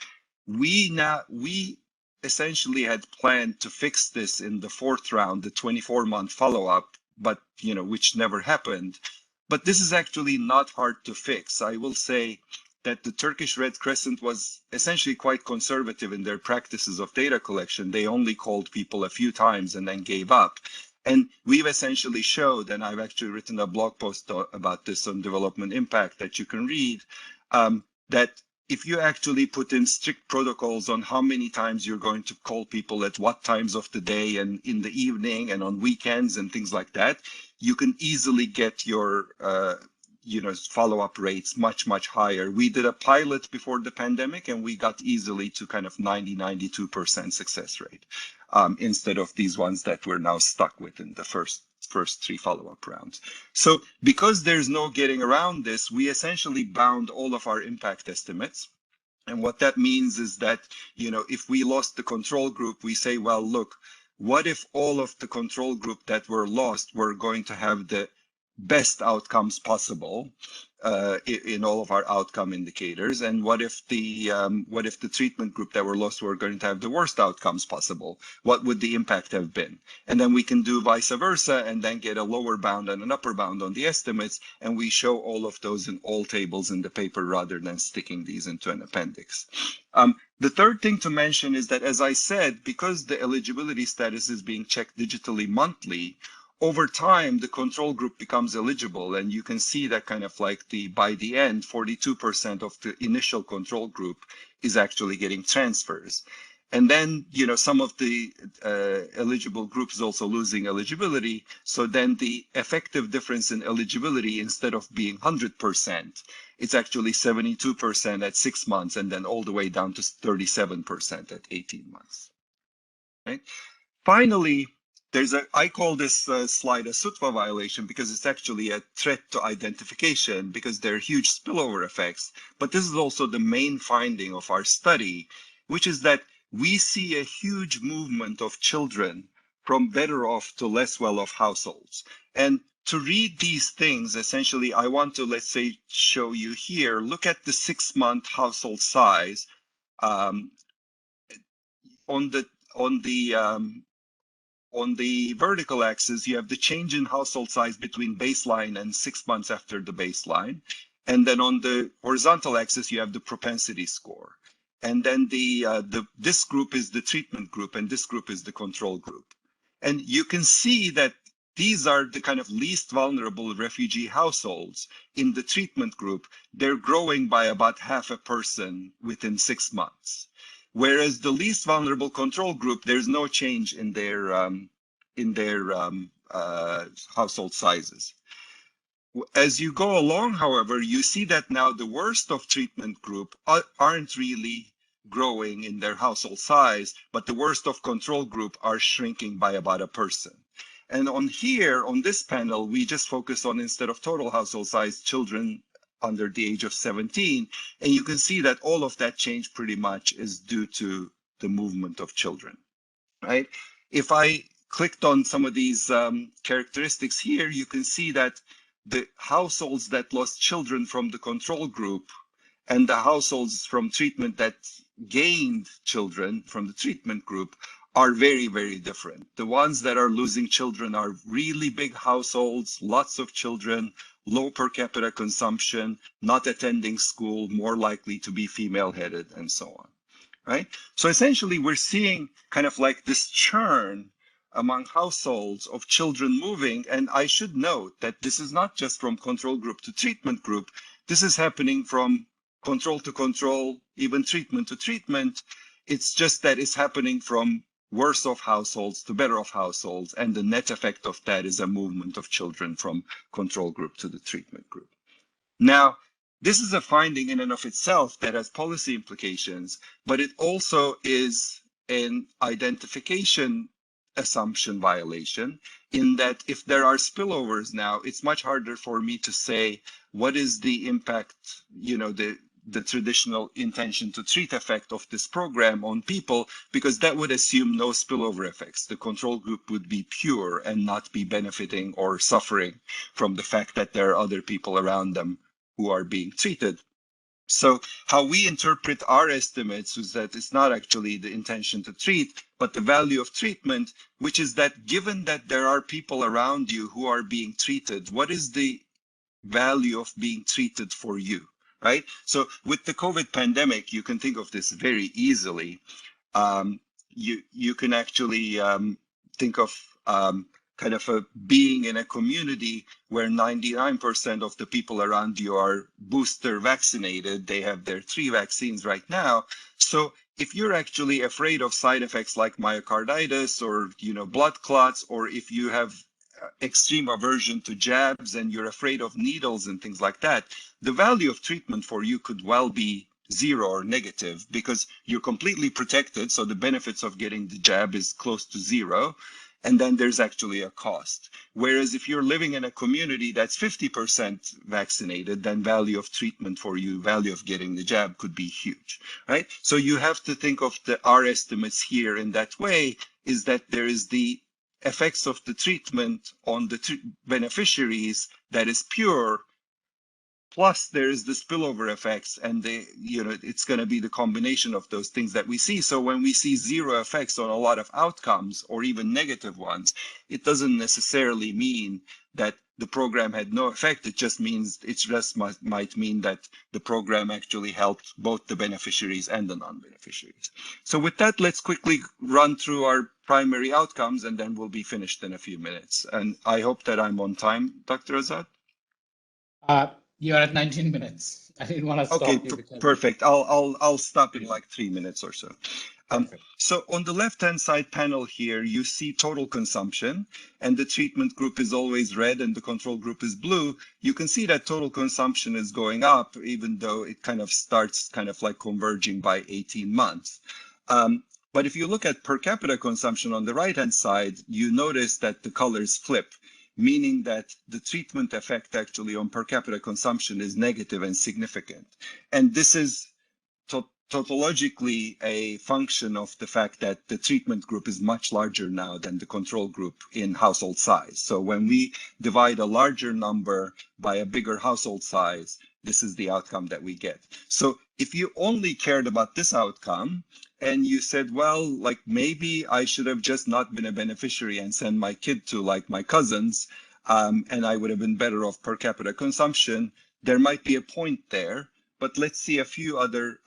we essentially had planned to fix this in the fourth round, the 24-month follow-up, but which never happened. But this is actually not hard to fix. I will say that the Turkish Red Crescent was essentially quite conservative in their practices of data collection. They only called people a few times and then gave up. And we've essentially showed, and I've actually written a blog post about this on development impact that you can read, that if you actually put in strict protocols on how many times you're going to call people at what times of the day and in the evening and on weekends and things like that, you can easily get your follow-up rates much, much higher. We did a pilot before the pandemic, and we got easily to kind of 92% success rate instead of these ones that we're now stuck with in the first three follow-up rounds. So because there's no getting around this, we essentially bound all of our impact estimates. And what that means is that, if we lost the control group, we say, well, look, what if all of the control group that were lost were going to have the best outcomes possible in all of our outcome indicators, and what if the treatment group that were lost were going to have the worst outcomes possible? What would the impact have been? And then we can do vice versa, and then get a lower bound and an upper bound on the estimates, and we show all of those in all tables in the paper rather than sticking these into an appendix. The third thing to mention is that, as I said, because the eligibility status is being checked digitally monthly, over time, the control group becomes eligible, and you can see that kind of like by the end, 42% of the initial control group is actually getting transfers. And then, some of the eligible groups is also losing eligibility. So then the effective difference in eligibility, instead of being 100%, it's actually 72% at 6 months, and then all the way down to 37% at 18 months. Right? Finally, I call this slide a SUTVA violation because it's actually a threat to identification, because there are huge spillover effects. But this is also the main finding of our study, which is that we see a huge movement of children from better off to less well-off households. And to read these things, essentially, I want to, let's say, show you here, look at the 6-month household size. On the vertical axis, you have the change in household size between baseline and 6 months after the baseline. And then on the horizontal axis, you have the propensity score. And then this group is the treatment group, and this group is the control group. And you can see that these are the kind of least vulnerable refugee households. In the treatment group, they're growing by about half a person within 6 months. Whereas the least vulnerable control group, there's no change in their household sizes. As you go along, however, you see that now the worst of treatment group aren't really growing in their household size, but the worst of control group are shrinking by about a person. And on this panel, we just focus on, instead of total household size, children under the age of 17, and you can see that all of that change pretty much is due to the movement of children, right? If I clicked on some of these characteristics here, you can see that the households that lost children from the control group and the households from treatment that gained children from the treatment group are very, very different. The ones that are losing children are really big households, lots of children, low per capita consumption, not attending school, more likely to be female-headed, and so on, right? So essentially, we're seeing kind of like this churn among households of children moving. And I should note that this is not just from control group to treatment group. This is happening from control to control, even treatment to treatment. It's just that it's happening from worse off households to better off households, and the net effect of that is a movement of children from control group to the treatment group. Now, this is a finding in and of itself that has policy implications, but it also is an identification assumption violation in that if there are spillovers now, it's much harder for me to say what is the impact, the traditional intention to treat effect of this program on people, because that would assume no spillover effects. The control group would be pure and not be benefiting or suffering from the fact that there are other people around them who are being treated. So how we interpret our estimates is that it's not actually the intention to treat, but the value of treatment, which is that given that there are people around you who are being treated, what is the value of being treated for you, right? So with the COVID pandemic, you can think of this very easily. You can actually think of kind of a being in a community where 99% of the people around you are booster vaccinated. They have their 3 vaccines right now. So if you're actually afraid of side effects like myocarditis or blood clots, or if you have extreme aversion to jabs and you're afraid of needles and things like that, the value of treatment for you could well be 0 or negative because you're completely protected. So the benefits of getting the jab is close to 0. And then there's actually a cost. Whereas if you're living in a community that's 50% vaccinated, then value of treatment for you, value of getting the jab could be huge, right? So you have to think of our estimates here in that way, is that there is the effects of the treatment on the beneficiaries that is pure, plus there is the spillover effects, and it's going to be the combination of those things that we see. So when we see 0 effects on a lot of outcomes or even negative ones, it doesn't necessarily mean that the program had no effect. It just means might mean that the program actually helped both the beneficiaries and the non-beneficiaries. So with that, let's quickly run through our primary outcomes, and then we'll be finished in a few minutes. And I hope that I'm on time, Dr. Azad. You're at 19 minutes. I didn't want to stop you. Okay, perfect. I'll stop in like 3 minutes or so. So on the left-hand side panel here, you see total consumption, and the treatment group is always red and the control group is blue. You can see that total consumption is going up, even though it kind of starts kind of like converging by 18 months. But if you look at per capita consumption on the right-hand side, you notice that the colors flip, meaning that the treatment effect actually on per capita consumption is negative and significant. And this is tautologically a function of the fact that the treatment group is much larger now than the control group in household size. So when we divide a larger number by a bigger household size, this is the outcome that we get. So if you only cared about this outcome, and you said, well, like maybe I should have just not been a beneficiary and send my kid to like my cousins, and I would have been better off per capita consumption, there might be a point there. But let's see a few other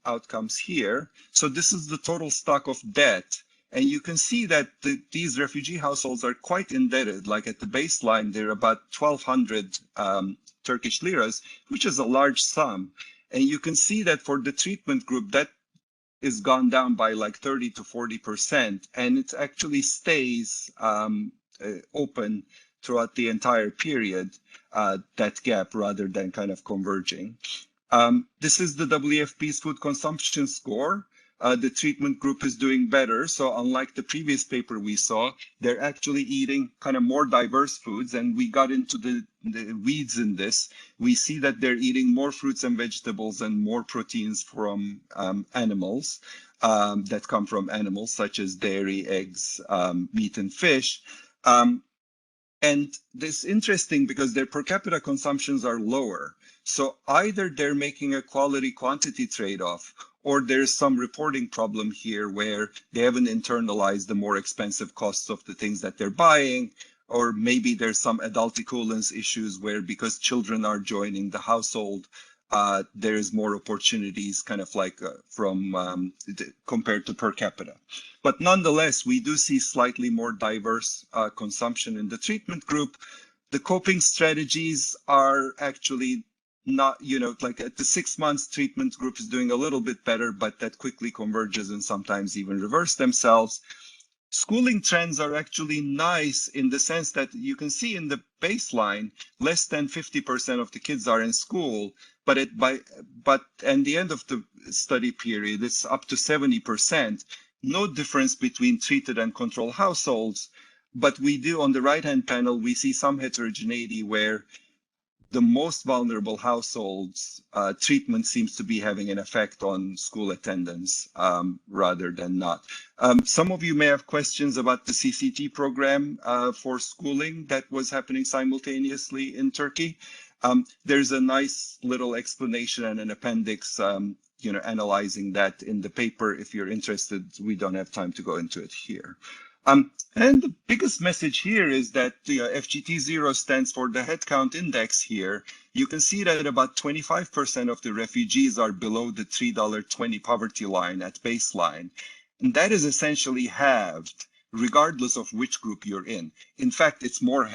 outcomes here. So this is the total stock of debt. And you can see that these refugee households are quite indebted. Like at the baseline, they're about 1,200 Turkish liras, which is a large sum. And you can see that for the treatment group, that is gone down by like 30 to 40%. And it actually stays open throughout the entire period, that gap, rather than kind of converging. This is the WFP's food consumption score. The treatment group is doing better. So unlike the previous paper we saw, they're actually eating kind of more diverse foods. And we got into the weeds in this. We see that they're eating more fruits and vegetables and more proteins from animals that come from animals, such as dairy, eggs, meat, and fish. And this is interesting because their per capita consumptions are lower. So either they're making a quality quantity trade-off, or there's some reporting problem here where they haven't internalized the more expensive costs of the things that they're buying, or maybe there's some adult equivalence issues where because children are joining the household, there's more opportunities kind of like compared to per capita. But nonetheless, we do see slightly more diverse consumption in the treatment group. The coping strategies are actually not, like at the 6 months treatment group is doing a little bit better, but that quickly converges and sometimes even reverse themselves. Schooling trends are actually nice in the sense that you can see in the baseline, less than 50% of the kids are in school, but at the end of the study period, it's up to 70%. no difference between treated and control households. But we do, on the right-hand panel, we see some heterogeneity where the most vulnerable households, treatment seems to be having an effect on school attendance rather than not. Some of you may have questions about the CCT program for schooling that was happening simultaneously in Turkey. There's a nice little explanation and an appendix analyzing that in the paper. If you're interested, we don't have time to go into it here. And the biggest message here is that the FGT0 stands for the headcount index here. You can see that about 25% of the refugees are below the $3.20 poverty line at baseline. And that is essentially halved, regardless of which group you're in. In fact, it's more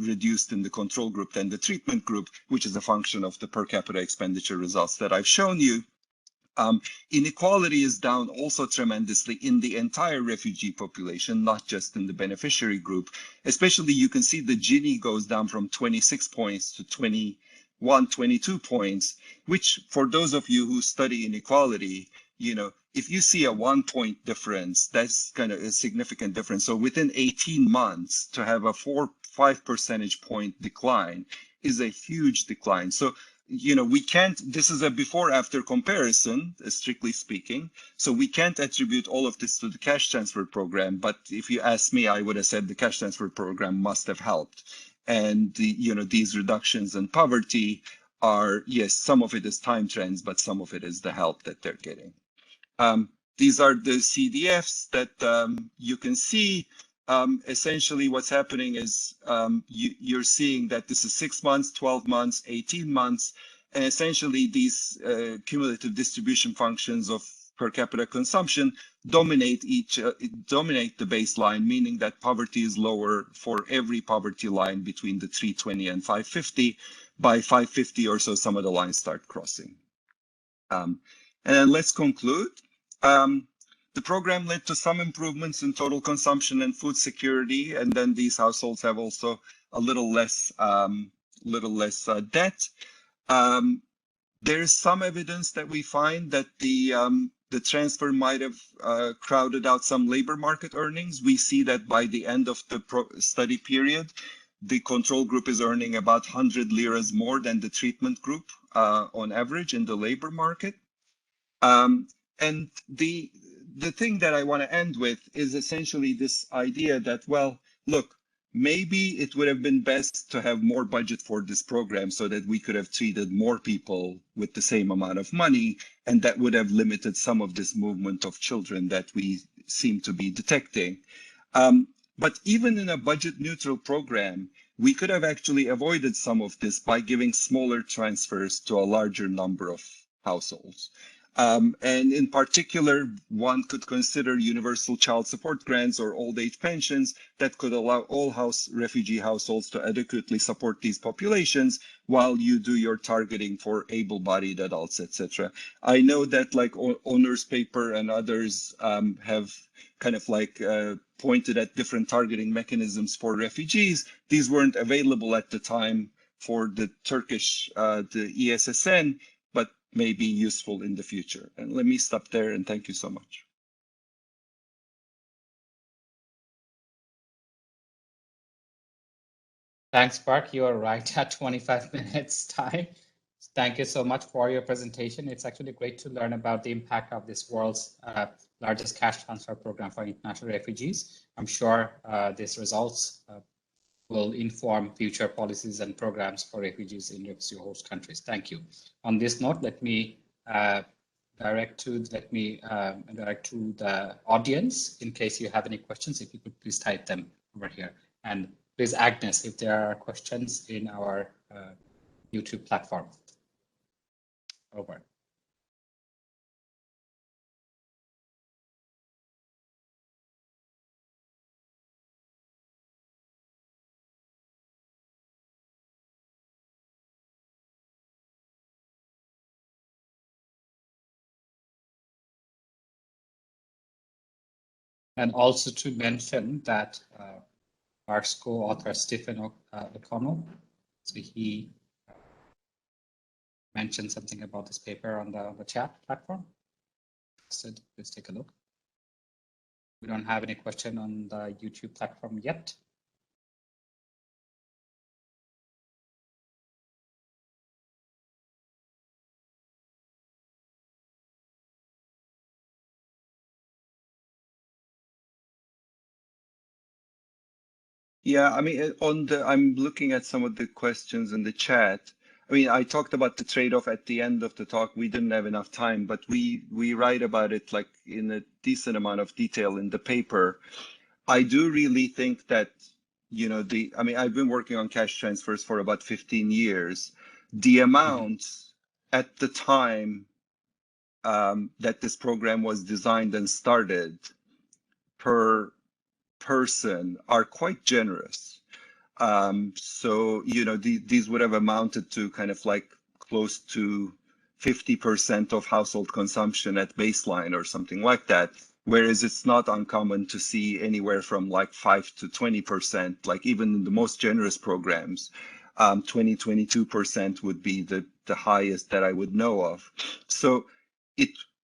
reduced in the control group than the treatment group, which is a function of the per capita expenditure results that I've shown you. Inequality is down also tremendously in the entire refugee population, not just in the beneficiary group. Especially, you can see the Gini goes down from 26 points to 21, 22 points, which for those of you who study inequality, if you see a 1 point difference, that's kind of a significant difference. So within 18 months to have a 5 percentage point decline is a huge decline. So we can't, this is a before after comparison, strictly speaking. So we can't attribute all of this to the cash transfer program. But if you ask me, I would have said the cash transfer program must have helped. And these reductions in poverty are, yes, some of it is time trends, but some of it is the help that they're getting. These are the CDFs that you can see. Essentially, what's happening is you're seeing that this is 6 months, 12 months, 18 months, and essentially these cumulative distribution functions of per capita consumption dominate the baseline, meaning that poverty is lower for every poverty line between the 320 and 550. By 550 or so, some of the lines start crossing. And let's conclude. The program led to some improvements in total consumption and food security, and then these households have also a little less debt. There is some evidence that we find that the transfer might have crowded out some labor market earnings. We see that by the end of the study period, the control group is earning about 100 liras more than the treatment group on average in the labor market. And the thing that I want to end with is essentially this idea that, well, look, maybe it would have been best to have more budget for this program so that we could have treated more people with the same amount of money, and that would have limited some of this movement of children that we seem to be detecting. But even in a budget neutral program, we could have actually avoided some of this by giving smaller transfers to a larger number of households. And in particular, one could consider universal child support grants or old age pensions that could allow all refugee households to adequately support these populations while you do your targeting for able-bodied adults, etc. I know that like Owner's paper and others have kind of like pointed at different targeting mechanisms for refugees. These weren't available at the time for the Turkish, the ESSN, but may be useful in the future. And let me stop there and thank you so much. Thanks, Park. You are right at 25 minutes time. Thank you so much for your presentation. It's actually great to learn about the impact of this world's largest cash transfer program for international refugees. I'm sure these results will inform future policies and programs for refugees in refugee host countries. Thank you. On this note, let me direct to the audience in case you have any questions. If you could please type them over here. And please, Agnes, if there are questions in our YouTube platform. Over. And also to mention that our co-author Stephen O'Connell, so he mentioned something about this paper on the chat platform. So please take a look. We don't have any question on the YouTube platform yet. Yeah, I mean, I'm looking at some of the questions in the chat. I mean, I talked about the trade-off at the end of the talk. We didn't have enough time, but we write about it like in a decent amount of detail in the paper. I do really think that, you know, I mean, I've been working on cash transfers for about 15 years. The amounts at the time that this program was designed and started per person are quite generous. So, you know, these would have amounted to kind of like close to 50% of household consumption at baseline or something like that. Whereas it's not uncommon to see anywhere from like 5 to 20%, like even in the most generous programs, 22% would be the highest that I would know of. So it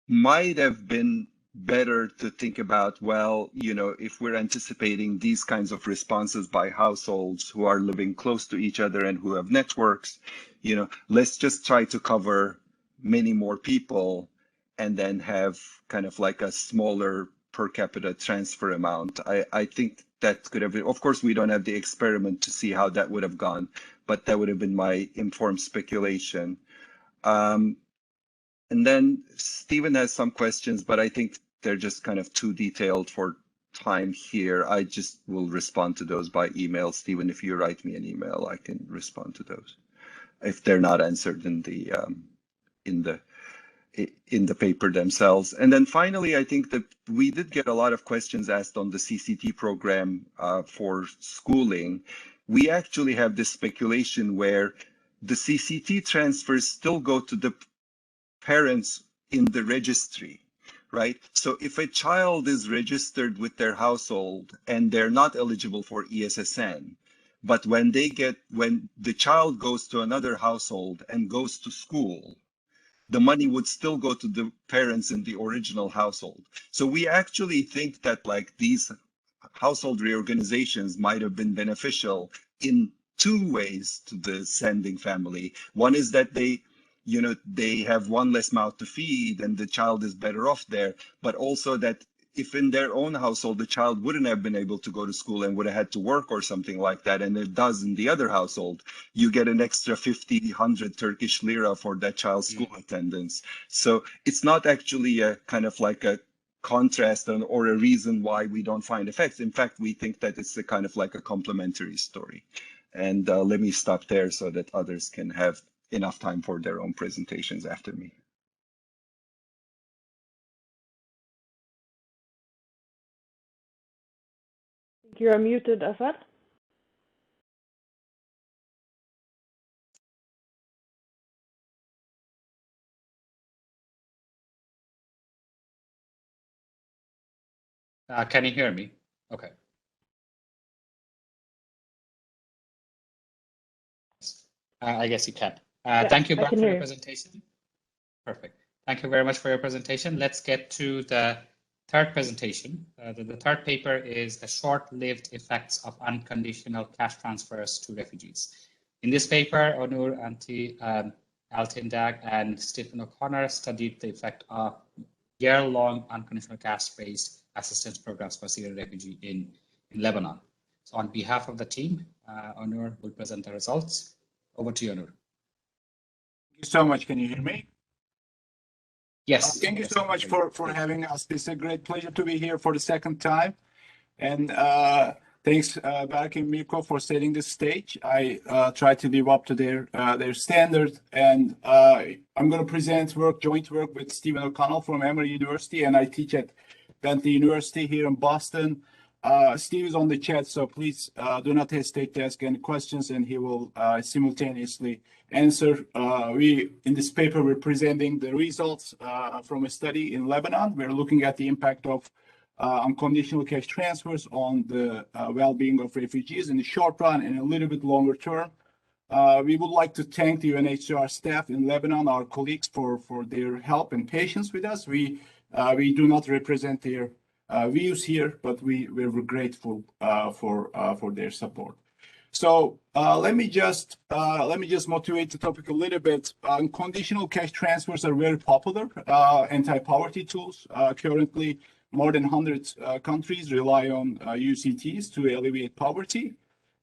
might have been better to think about, well, you know, if we're anticipating these kinds of responses by households who are living close to each other and who have networks, you know, let's just try to cover many more people and then have kind of like a smaller per capita transfer amount. I think that could have been, of course, we don't have the experiment to see how that would have gone, but that would have been my informed speculation. And then Stephen has some questions, but I think they're just kind of too detailed for time here. I just will respond to those by email. Stephen, if you write me an email, I can respond to those if they're not answered in the paper themselves. And then finally, I think that we did get a lot of questions asked on the CCT program for schooling. We actually have this speculation where the CCT transfers still go to the parents in the registry, right? So if a child is registered with their household and they're not eligible for ESSN, but when the child goes to another household and goes to school, the money would still go to the parents in the original household. So we actually think that like these household reorganizations might have been beneficial in two ways to the sending family. One is that they have one less mouth to feed and the child is better off there, but also that if in their own household, the child wouldn't have been able to go to school and would have had to work or something like that, and it does in the other household, you get an extra 50, 100 Turkish lira for that child's school attendance. So it's not actually a kind of like a contrast or a reason why we don't find effects. In fact, we think that it's a kind of like a complementary story. And let me stop there so that others can have enough time for their own presentations after me. You're muted, Azad. Can you hear me? Okay. I guess you can. Thank you, Bart, for your presentation. Perfect. Thank you very much for your presentation. Let's get to the third presentation. The third paper is the short-lived effects of unconditional cash transfers to refugees. In this paper, Onur Altindag and Stephen O'Connor studied the effect of year-long unconditional cash-based assistance programs for Syrian refugees in Lebanon. So on behalf of the team, Onur will present the results. Over to you, Onur. Thank you so much. Can you hear me? Yes. Thank you so much for having us. It's a great pleasure to be here for the second time. And thanks, Berk and Mirko, for setting the stage. I try to live up to their standard. And I'm going to present joint work with Stephen O'Connell from Emory University, and I teach at Bentley University here in Boston. Steve is on the chat, so please do not hesitate to ask any questions, and he will simultaneously answer. In this paper, we're presenting the results from a study in Lebanon. We're looking at the impact of unconditional cash transfers on the well-being of refugees in the short run and a little bit longer term. We would like to thank the UNHCR staff in Lebanon, our colleagues, for their help and patience with us. We do not represent their views here, but we're grateful for their support. So let me just motivate the topic a little bit. Unconditional cash transfers are very popular anti-poverty tools. Currently, more than 100 countries rely on UCTs to alleviate poverty.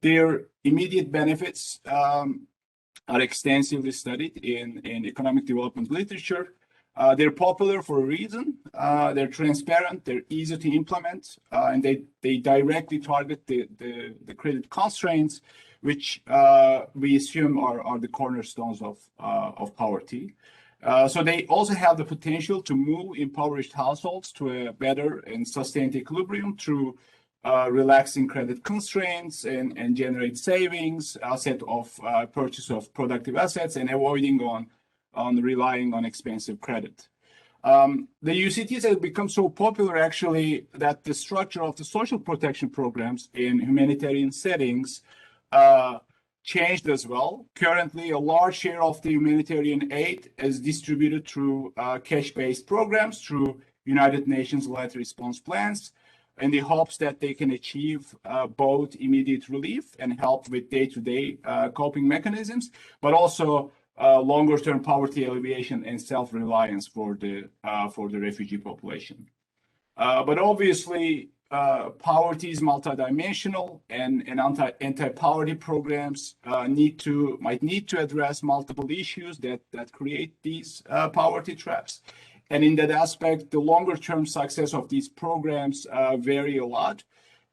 Their immediate benefits are extensively studied in economic development literature. They're popular for a reason. They're transparent, they're easy to implement, and they directly target the credit constraints, which we assume are the cornerstones of poverty. So they also have the potential to move impoverished households to a better and sustained equilibrium through relaxing credit constraints and generate savings, asset of purchase of productive assets, and avoiding on relying on expensive credit. The UCTs have become so popular actually that the structure of the social protection programs in humanitarian settings changed as well. Currently, a large share of the humanitarian aid is distributed through cash-based programs, through United Nations-led response plans, in the hopes that they can achieve both immediate relief and help with day-to-day coping mechanisms, but also longer-term poverty alleviation and self-reliance for the refugee population. But obviously, poverty is multidimensional, and anti-poverty programs might need to address multiple issues that create these poverty traps. And in that aspect, the longer-term success of these programs vary a lot.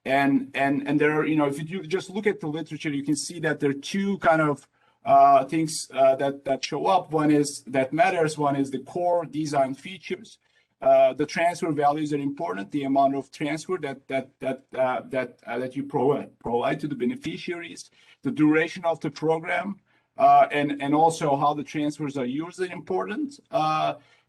And there are, if you just look at the literature, you can see that there are two kind of things that show up. One is that matters. One is the core design features. The transfer values are important. The amount of transfer that you provide to the beneficiaries, the duration of the program, and also how the transfers are used is important.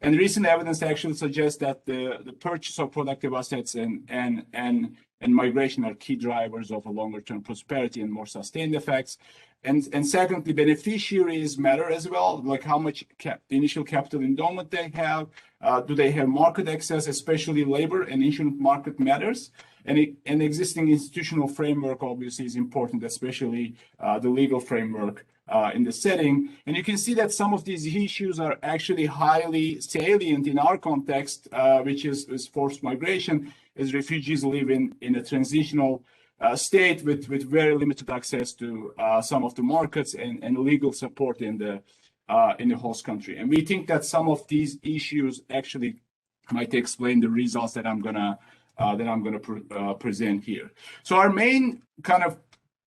And recent evidence actually suggests that the purchase of productive assets and migration are key drivers of a longer-term prosperity and more sustained effects. And secondly, beneficiaries matter as well, like how much initial capital endowment they have. Do they have market access, especially labor and insurance market matters. And an existing institutional framework obviously is important, especially the legal framework in the setting. And you can see that some of these issues are actually highly salient in our context, which is forced migration, as refugees live in a transitional state with very limited access to some of the markets and legal support in the host country. And we think that some of these issues actually might explain the results that I'm gonna present here. So our main kind of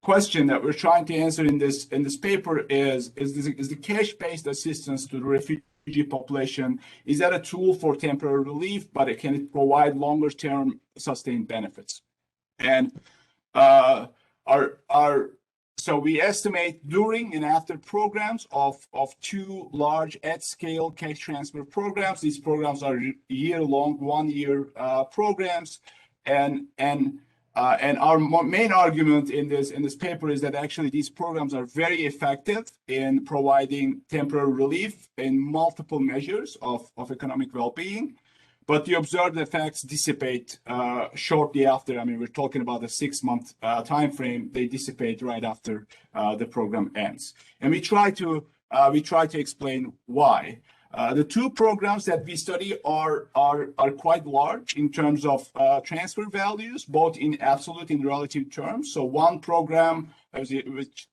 question that we're trying to answer in this paper is the cash-based assistance to the refugee population, is that a tool for temporary relief, but can it provide longer-term sustained benefits? And so we estimate during and after programs of two large at-scale cash transfer programs. These programs are year-long, one-year programs, and our main argument in this paper is that actually these programs are very effective in providing temporary relief in multiple measures of economic well-being. But the observed effects dissipate shortly after. I mean, we're talking about a 6-month time frame. They dissipate right after the program ends, and we try to explain why. The two programs that we study are quite large in terms of transfer values, both in absolute and relative terms. So one program, which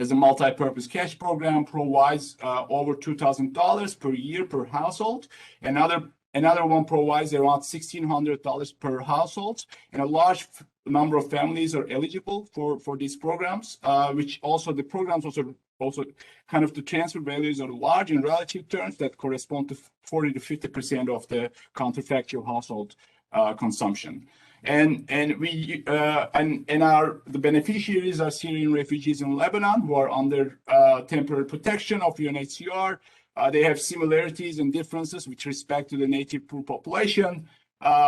is a multi-purpose cash program, provides over $2,000 per year per household. Another one provides around $1,600 per household, and a large number of families are eligible for these programs, which also the programs also kind of the transfer values are large in relative terms that correspond to 40 to 50% of the counterfactual household consumption. And the beneficiaries are Syrian refugees in Lebanon who are under temporary protection of UNHCR. They have similarities and differences with respect to the native poor population,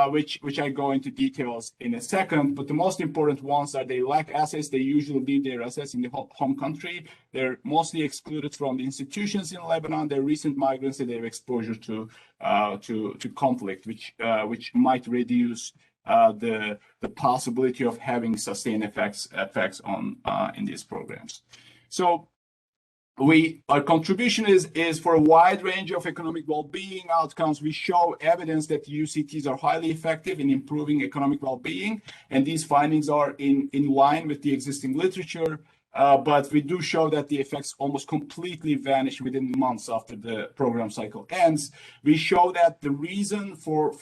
which I go into details in a second. But the most important ones are they lack assets. They usually leave their assets in the home country. They're mostly excluded from the institutions in Lebanon. They're recent migrants and they have exposure to conflict, which might reduce the possibility of having sustained effects on in these programs. So our contribution is for a wide range of economic well-being outcomes. We show evidence that UCTs are highly effective in improving economic well-being, and these findings are in line with the existing literature. But we do show that the effects almost completely vanish within months after the program cycle ends. We show that the reason for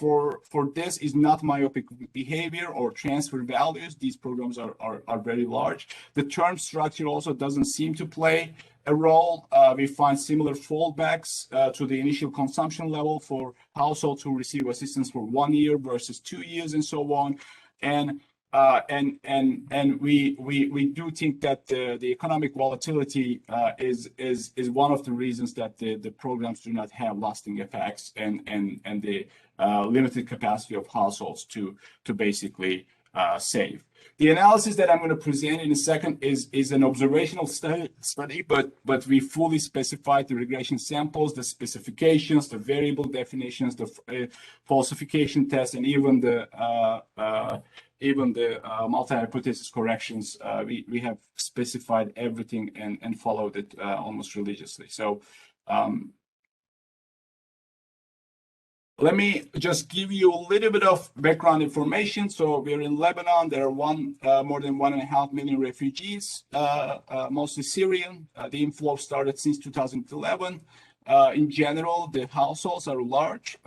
this is not myopic behavior or transfer values. These programs are very large. The term structure also doesn't seem to play a role. We find similar fallbacks to the initial consumption level for households who receive assistance for 1 year versus 2 years and so on. And we do think that the economic volatility is one of the reasons that the programs do not have lasting effects, and the limited capacity of households to basically save. The analysis that I'm going to present in a second is an observational study, but we fully specified the regression samples, the specifications, the variable definitions, the falsification test, and even the multi-hypothesis corrections. We have specified everything and followed it almost religiously. So let me just give you a little bit of background information. So we're in Lebanon. There are more than 1.5 million refugees, mostly Syrian. The inflow started since 2011. In general, the households are large,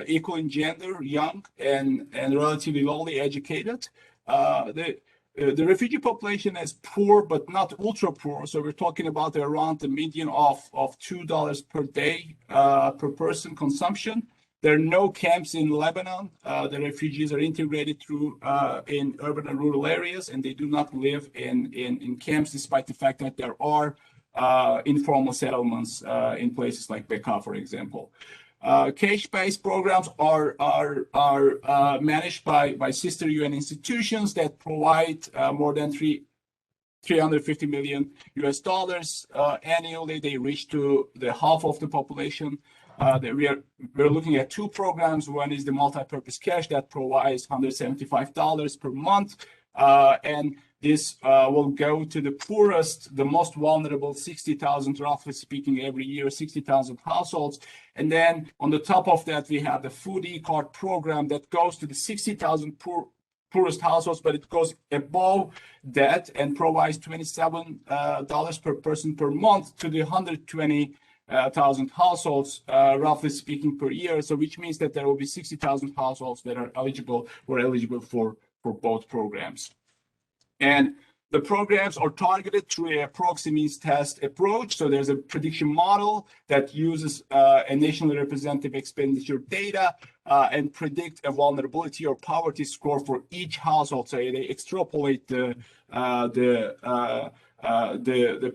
equal in gender, young, and relatively lowly educated. The refugee population is poor, but not ultra poor. So we're talking about around the median of $2 per day per person consumption. There are no camps in Lebanon. The refugees are integrated through in urban and rural areas, and they do not live in camps, despite the fact that there are informal settlements in places like Bekaa, for example. Cash-based programs are managed by sister UN institutions that provide more than $350 million annually. They reach to the half of the population. We're looking at 2 programs. One is the multi-purpose cash that provides $175 per month, and this will go to the poorest, the most vulnerable, 60,000, roughly speaking, every year, 60,000 households. And then on the top of that, we have the food e-card program that goes to the 60,000 poorest households, but it goes above that and provides $27 per person per month to the 120,000 households, roughly speaking, per year. So which means that there will be 60,000 households that are eligible for both programs. And the programs are targeted through a proxy means test approach. So there's a prediction model that uses a nationally representative expenditure data and predict a vulnerability or poverty score for each household. So they extrapolate the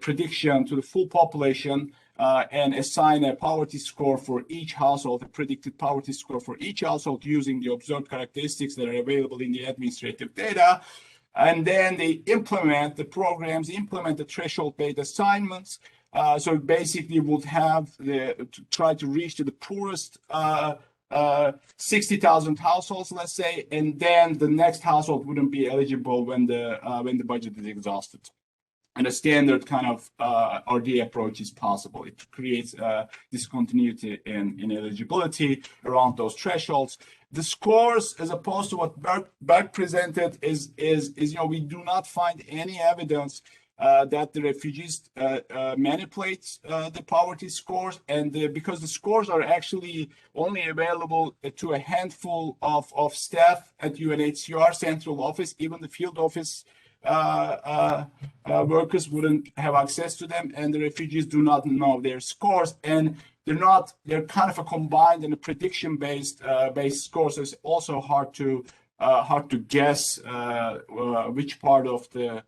prediction to the full population and assign a poverty score for each household, a predicted poverty score for each household using the observed characteristics that are available in the administrative data. And then they implement the programs, implement the threshold-based assignments. So basically would have try to reach to the poorest 60,000 households, let's say, and then the next household wouldn't be eligible when the budget is exhausted. And a standard kind of RD approach is possible. It creates discontinuity in eligibility around those thresholds. The scores, as opposed to what Berg presented, is we do not find any evidence that the refugees manipulate the poverty scores, and because the scores are actually only available to a handful of staff at UNHCR central office, even the field office workers wouldn't have access to them, and the refugees do not know their scores, and they're kind of a combined and a prediction based score. So it's also hard to guess which part of the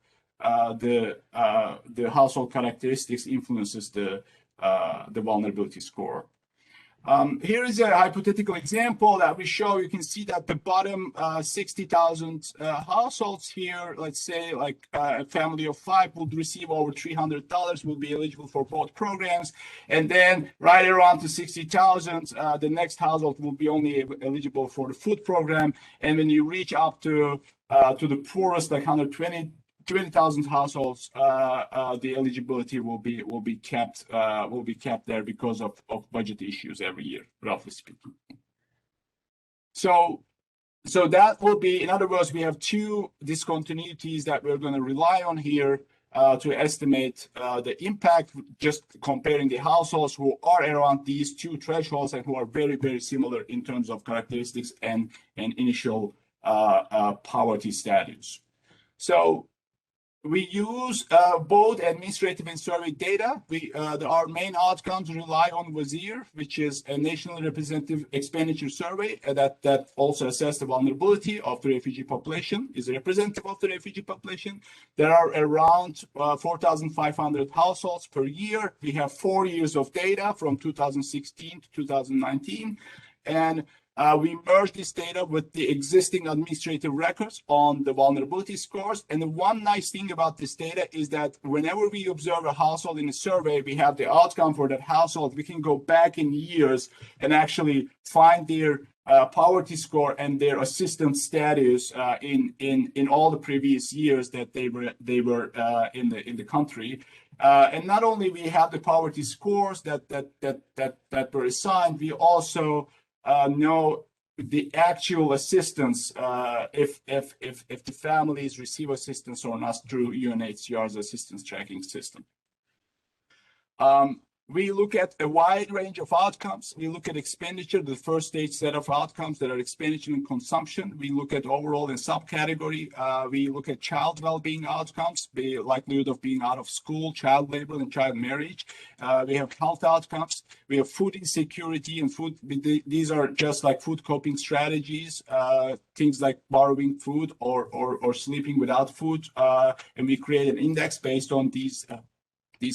household characteristics influences the vulnerability score. Here is a hypothetical example that we show. You can see that the bottom 60,000 households here, let's say like a family of 5 would receive over $300, will be eligible for both programs. And then right around to 60,000, the next household will be only eligible for the food program. And when you reach up to the poorest, like 20,000 households, the eligibility will be kept there because of budget issues every year, roughly speaking. So that will be, in other words, we have 2 discontinuities that we're going to rely on here to estimate the impact, just comparing the households who are around these 2 thresholds and who are very, very similar in terms of characteristics and initial poverty status. So we use both administrative and survey data. Our main outcomes rely on WASIR, which is a national representative expenditure survey that also assesses the vulnerability of the refugee population, is representative of the refugee population. There are around 4,500 households per year. We have 4 years of data from 2016 to 2019. And we merge this data with the existing administrative records on the vulnerability scores. And the one nice thing about this data is that whenever we observe a household in a survey, we have the outcome for that household. We can go back in years and actually find their poverty score and their assistance status in all the previous years that they were in the country. And not only we have the poverty scores that were assigned, we also know the actual assistance if the families receive assistance or not through UNHCR's assistance tracking system. We look at a wide range of outcomes. We look at expenditure, the first stage set of outcomes that are expenditure and consumption. We look at overall and subcategory. We look at child well-being outcomes, the likelihood of being out of school, child labor, and child marriage. We have health outcomes. We have food insecurity and food. These are just like food coping strategies, things like borrowing food or sleeping without food. And we create an index based on these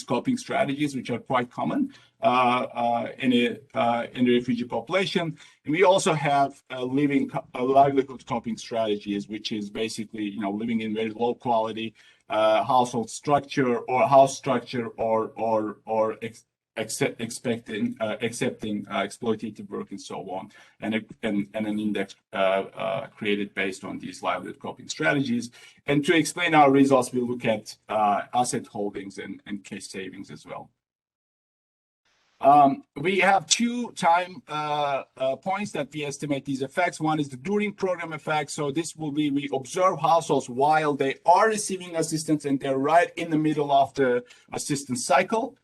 coping strategies, which are quite common in the refugee population. And we also have livelihood coping strategies, which is basically living in very low quality household structure or house structure or accepting exploitative work and so on, and an index created based on these livelihood coping strategies. And to explain our results, we look at asset holdings and cash savings as well. We have 2 time points that we estimate these effects. One is the during program effect. So this will be, we observe households while they are receiving assistance and they're right in the middle of the assistance cycle.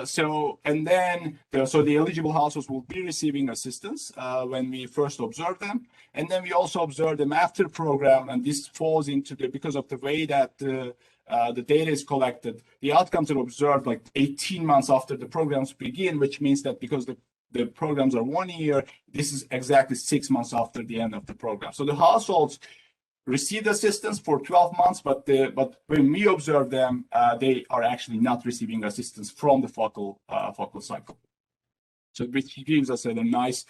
So the eligible households will be receiving assistance when we first observe them, and then we also observe them after program, and this falls into because of the way that the data is collected, the outcomes are observed like 18 months after the programs begin, which means that because the programs are 1 year, this is exactly 6 months after the end of the program. So the households received assistance for 12 months, but when we observe them, they are actually not receiving assistance from the focal cycle. So which gives us a nice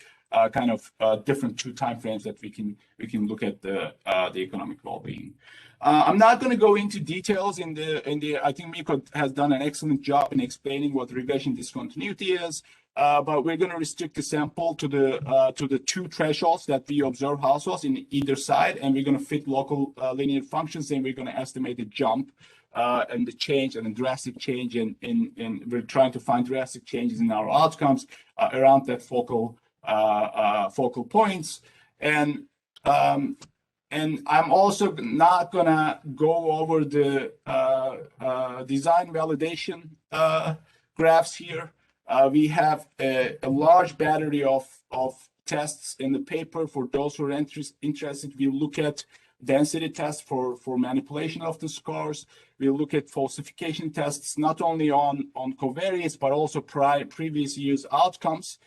kind of different 2 timeframes that we can look at the economic well-being. I'm not going to go into details in the. I think Miko has done an excellent job in explaining what regression discontinuity is. But we're going to restrict the sample to the 2 thresholds that we observe households in either side, and we're going to fit local linear functions, and we're going to estimate the jump and the change and the drastic change in we're trying to find drastic changes in our outcomes around that focal points. And I'm also not going to go over the design validation graphs here. We have a large battery of tests in the paper. For those who are interested, we look at density tests for manipulation of the scores. We look at falsification tests, not only on covariates, but also previous year's outcomes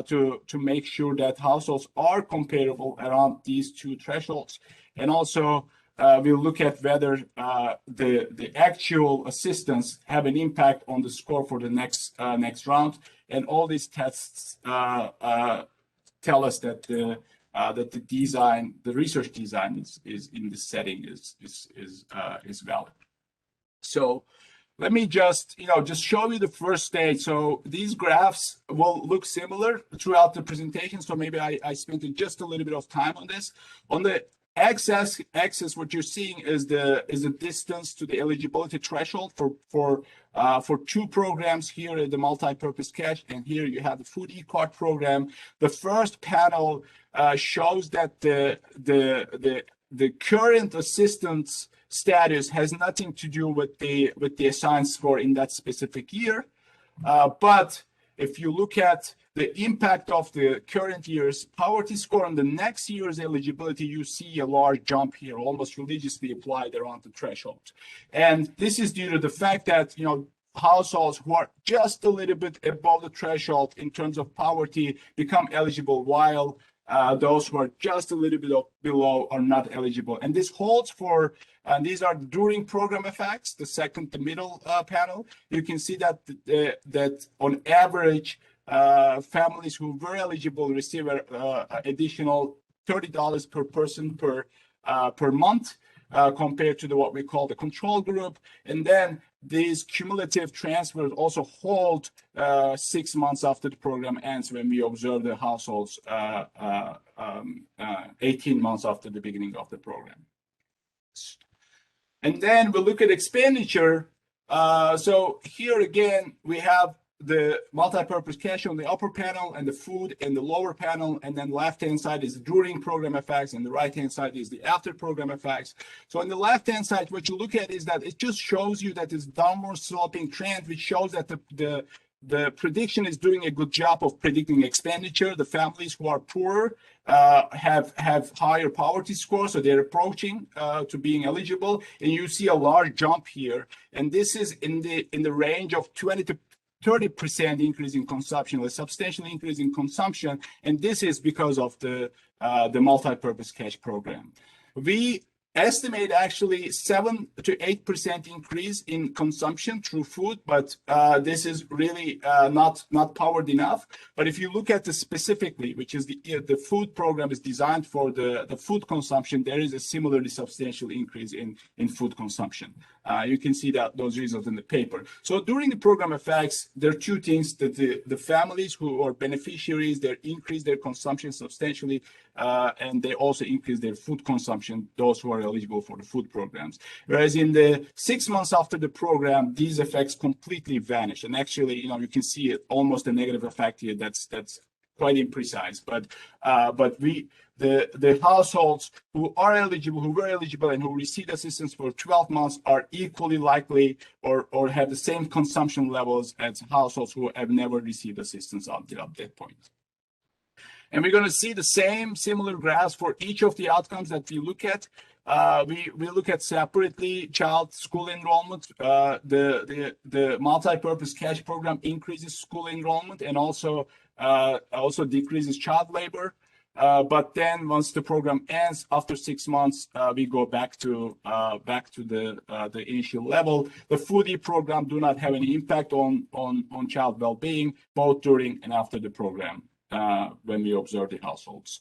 to make sure that households are comparable around these 2 thresholds. And also we'll look at whether the actual assistance have an impact on the score for the next round. And all these tests tell us that the research design is in this setting is valid. So let me just show you the first stage. So these graphs will look similar throughout the presentation. So maybe I spent just a little bit of time on this. On the x-axis, what you're seeing is the distance to the eligibility threshold for two programs. Here at the multi-purpose cash, and here you have the food e-card program. The first panel shows that the current assistance status has nothing to do with the assigned score in that specific year, but if you look at the impact of the current year's poverty score on the next year's eligibility, you see a large jump here, almost religiously applied around the threshold. And this is due to the fact that, households who are just a little bit above the threshold in terms of poverty become eligible, while those who are just a little bit below are not eligible. And this holds for, these are during program effects, the middle panel. You can see that that on average, families who were eligible receive additional $30 per person per month, compared to what we call the control group. And then these cumulative transfers also hold 6 months after the program ends, when we observe the households 18 months after the beginning of the program. And then we'll look at expenditure. So here again, we have the multi-purpose cash on the upper panel and the food in the lower panel, and then left-hand side is the during program effects, and the right-hand side is the after program effects. So on the left-hand side, what you look at is that it just shows you that it's downward sloping trend, which shows that the prediction is doing a good job of predicting expenditure. The families who are poorer have higher poverty scores, so they're approaching to being eligible, and you see a large jump here. And this is in the range of 20 to 30% increase in consumption, a substantial increase in consumption, and this is because of the multi-purpose cash program. We estimate actually 7 to 8% increase in consumption through food, but this is really not powered enough. But if you look at this specifically, which is the food program is designed for the food consumption, there is a similarly substantial increase in food consumption. You can see those results in the paper. So during the program effects, there are two things: that the families who are beneficiaries, they increase their consumption substantially, and they also increase their food consumption, those who are eligible for the food programs. Whereas in the 6 months after the program, these effects completely vanish. And actually, you can see it, almost a negative effect here. That's quite imprecise. But the households who are eligible, who were eligible, and who received assistance for 12 months are equally likely or have the same consumption levels as households who have never received assistance up that point. And we're going to see the similar graphs for each of the outcomes that we look at. We look at separately child school enrollment. The multi-purpose cash program increases school enrollment and also decreases child labor. But then once the program ends after 6 months, we go back to the initial level. The foodie program do not have any impact on child well-being, both during and after the program. When we observe the households,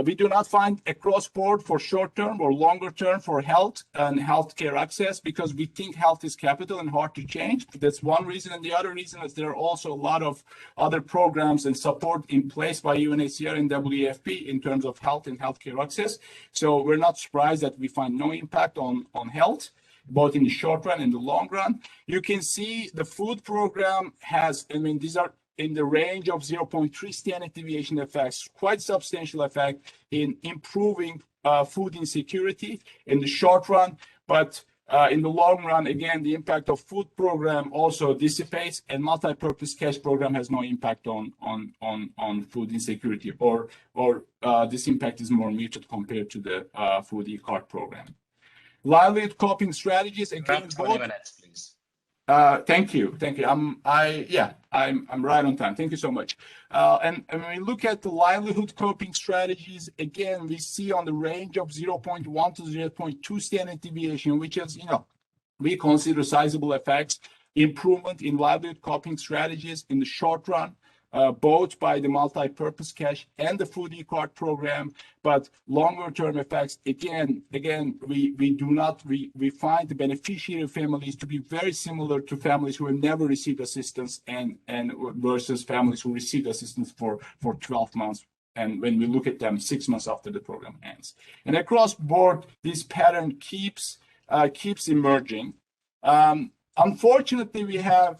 we do not find across board for short-term or longer-term for health and healthcare access, because we think health is capital and hard to change. That's one reason, and the other reason is there are also a lot of other programs and support in place by UNHCR and WFP in terms of health and healthcare access. So we're not surprised that we find no impact on health, both in the short run and the long run. You can see the food program has, these are in the range of 0.3 standard deviation effects, quite substantial effect in improving food insecurity in the short run. But in the long run, again, the impact of food program also dissipates, and multi-purpose cash program has no impact on food insecurity, or this impact is more muted compared to the food e-card program. Livelihood coping strategies, again, Around 20 minutes, please. Thank you. I'm right on time. Thank you so much. And when we look at the livelihood coping strategies, again, we see on the range of 0.1 to 0.2 standard deviation, which is, we consider sizable effects, improvement in livelihood coping strategies in the short run, both by the multi-purpose cash and the food e-card program, but longer term effects, again, we find the beneficiary families to be very similar to families who have never received assistance and versus families who received assistance for 12 months. And when we look at them 6 months after the program ends. And across board, this pattern keeps emerging. Unfortunately, we have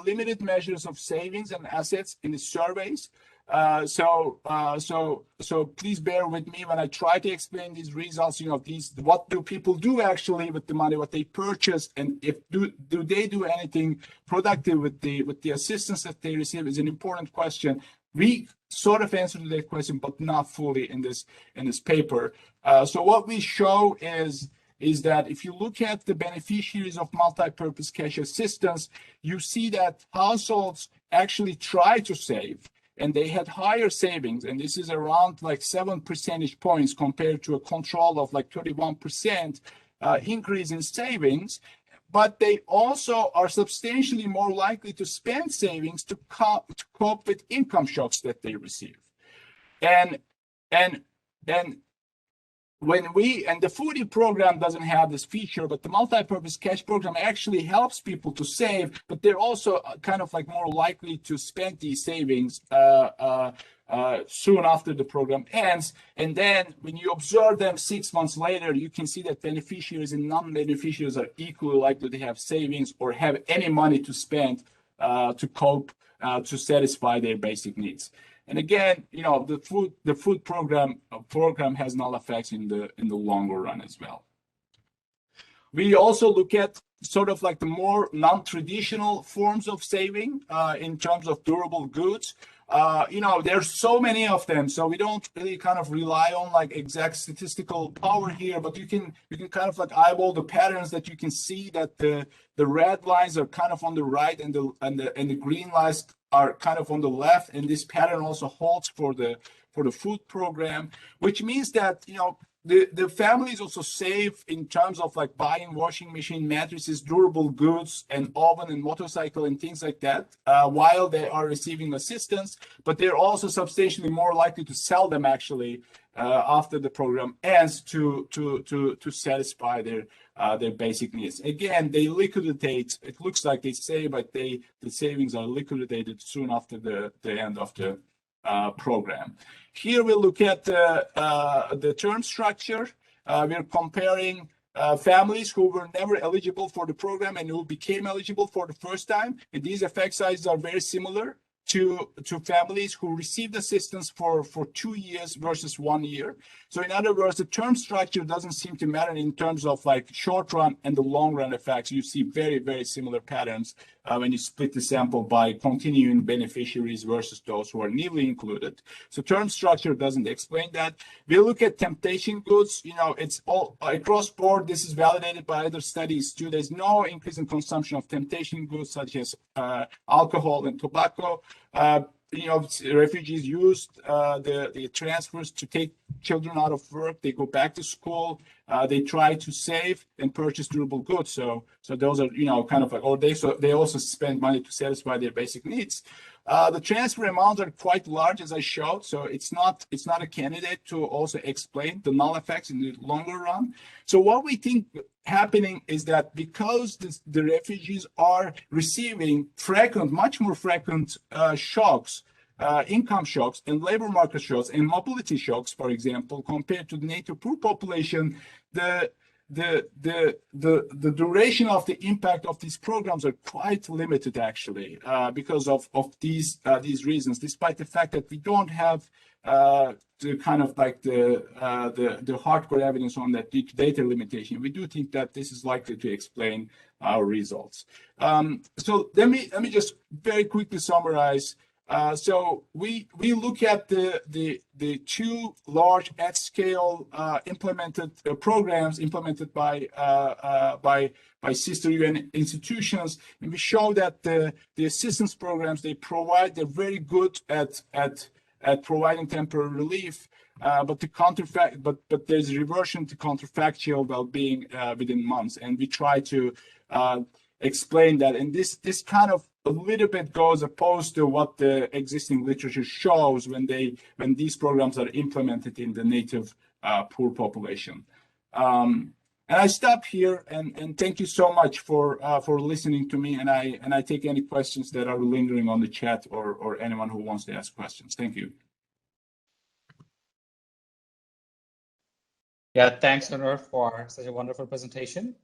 limited measures of savings and assets in the surveys. So please bear with me when I try to explain these results. What do people do actually with the money, what they purchase, and if do they do anything productive with the assistance that they receive is an important question. We sort of answered that question, but not fully in this paper. So what we show is that if you look at the beneficiaries of multi-purpose cash assistance, you see that households actually try to save and they had higher savings. And this is around like 7 percentage points compared to a control of like 31% increase in savings. But they also are substantially more likely to spend savings to cope with income shocks that they receive. And the foodie program doesn't have this feature, but the multi-purpose cash program actually helps people to save, but they're also kind of like more likely to spend these savings soon after the program ends. And then when you observe them 6 months later, you can see that beneficiaries and non-beneficiaries are equally likely to have savings or have any money to spend to cope, to satisfy their basic needs. And again, the food program has null effects in the longer run as well. We also look at sort of like the more non-traditional forms of saving in terms of durable goods. There's so many of them, so we don't really kind of rely on like exact statistical power here, but you can kind of like eyeball the patterns that you can see that the red lines are kind of on the right and the green lines are kind of on the left, and this pattern also holds for the food program, which means that the families also save in terms of like buying washing machine, mattresses, durable goods, and oven and motorcycle and things like that while they are receiving assistance, but they're also substantially more likely to sell them actually after the program ends to satisfy their basic needs. Again, they liquidate. It looks like they save, but the savings are liquidated soon after the end of the program. Here we look at the term structure. We're comparing families who were never eligible for the program and who became eligible for the first time. And these effect sizes are very similar to families who received assistance for 2 years versus 1 year. So in other words, the term structure doesn't seem to matter in terms of like short run and the long run effects. You see very, very similar patterns when you split the sample by continuing beneficiaries versus those who are newly included. So term structure doesn't explain that. We look at temptation goods, it's all across board. This is validated by other studies too. There's no increase in consumption of temptation goods such as alcohol and tobacco. Refugees used the transfers to take children out of work. They go back to school. They try to save and purchase durable goods. So those are kind of like, or they also spend money to satisfy their basic needs. The transfer amounts are quite large, as I showed. So it's not a candidate to also explain the null effects in the longer run. So what we think happening is that because the refugees are receiving much more frequent shocks, income shocks and labor market shocks and mobility shocks, for example, compared to the native poor population, the duration of the impact of these programs are quite limited actually because of these reasons, despite the fact that we don't have the kind of like the hardcore evidence on that data limitation. We do think that this is likely to explain our results. So let me just very quickly summarize. So we look at the two large at scale implemented programs implemented by sister UN institutions, and we show that the assistance programs they provide, they're very good at providing temporary relief, but there's reversion to counterfactual well-being within months, and we try to explain that. And this kind of a little bit goes opposed to what the existing literature shows when these programs are implemented in the native poor population. And I stop here and thank you so much for listening to me. And I take any questions that are lingering on the chat or anyone who wants to ask questions. Thank you. Yeah, thanks, Onur, for such a wonderful presentation.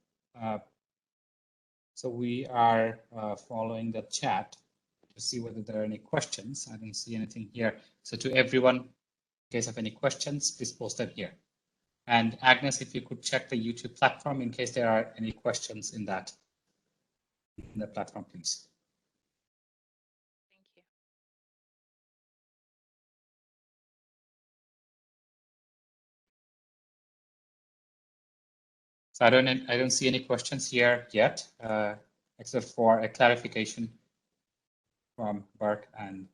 So we are following the chat to see whether there are any questions. I don't see anything here. So to everyone, in case of any questions, please post them here. And Agnes, if you could check the YouTube platform in case there are any questions in the platform, please. Thank you. So I don't see any questions here yet, except for a clarification from Bart and.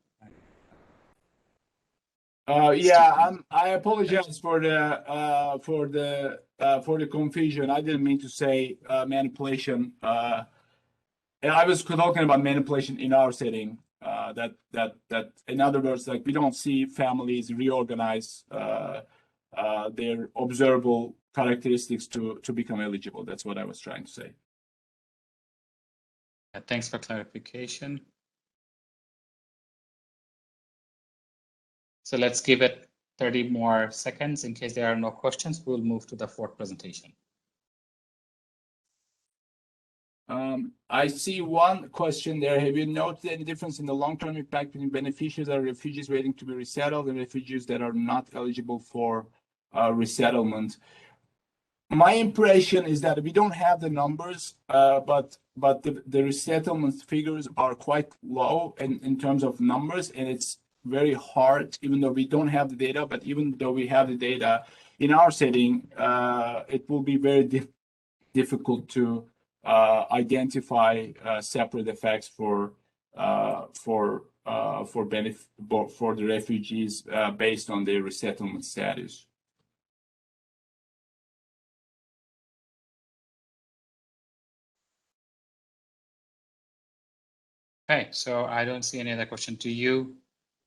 I apologize for the confusion. I didn't mean to say manipulation. And I was talking about manipulation in our setting. That in other words, like we don't see families reorganize their observable characteristics to become eligible. That's what I was trying to say. Thanks for clarification. So let's give it 30 more seconds. In case there are no questions, we'll move to the fourth presentation. I see one question there. Have you noted any difference in the long-term impact between beneficiaries that are refugees waiting to be resettled and refugees that are not eligible for resettlement? My impression is that we don't have the numbers, but the resettlement figures are quite low in terms of numbers, and it's very hard, even though we don't have the data. But even though we have the data in our setting, it will be very difficult to identify separate effects for the refugees based on their resettlement status. Okay, so I don't see any other question. Do you,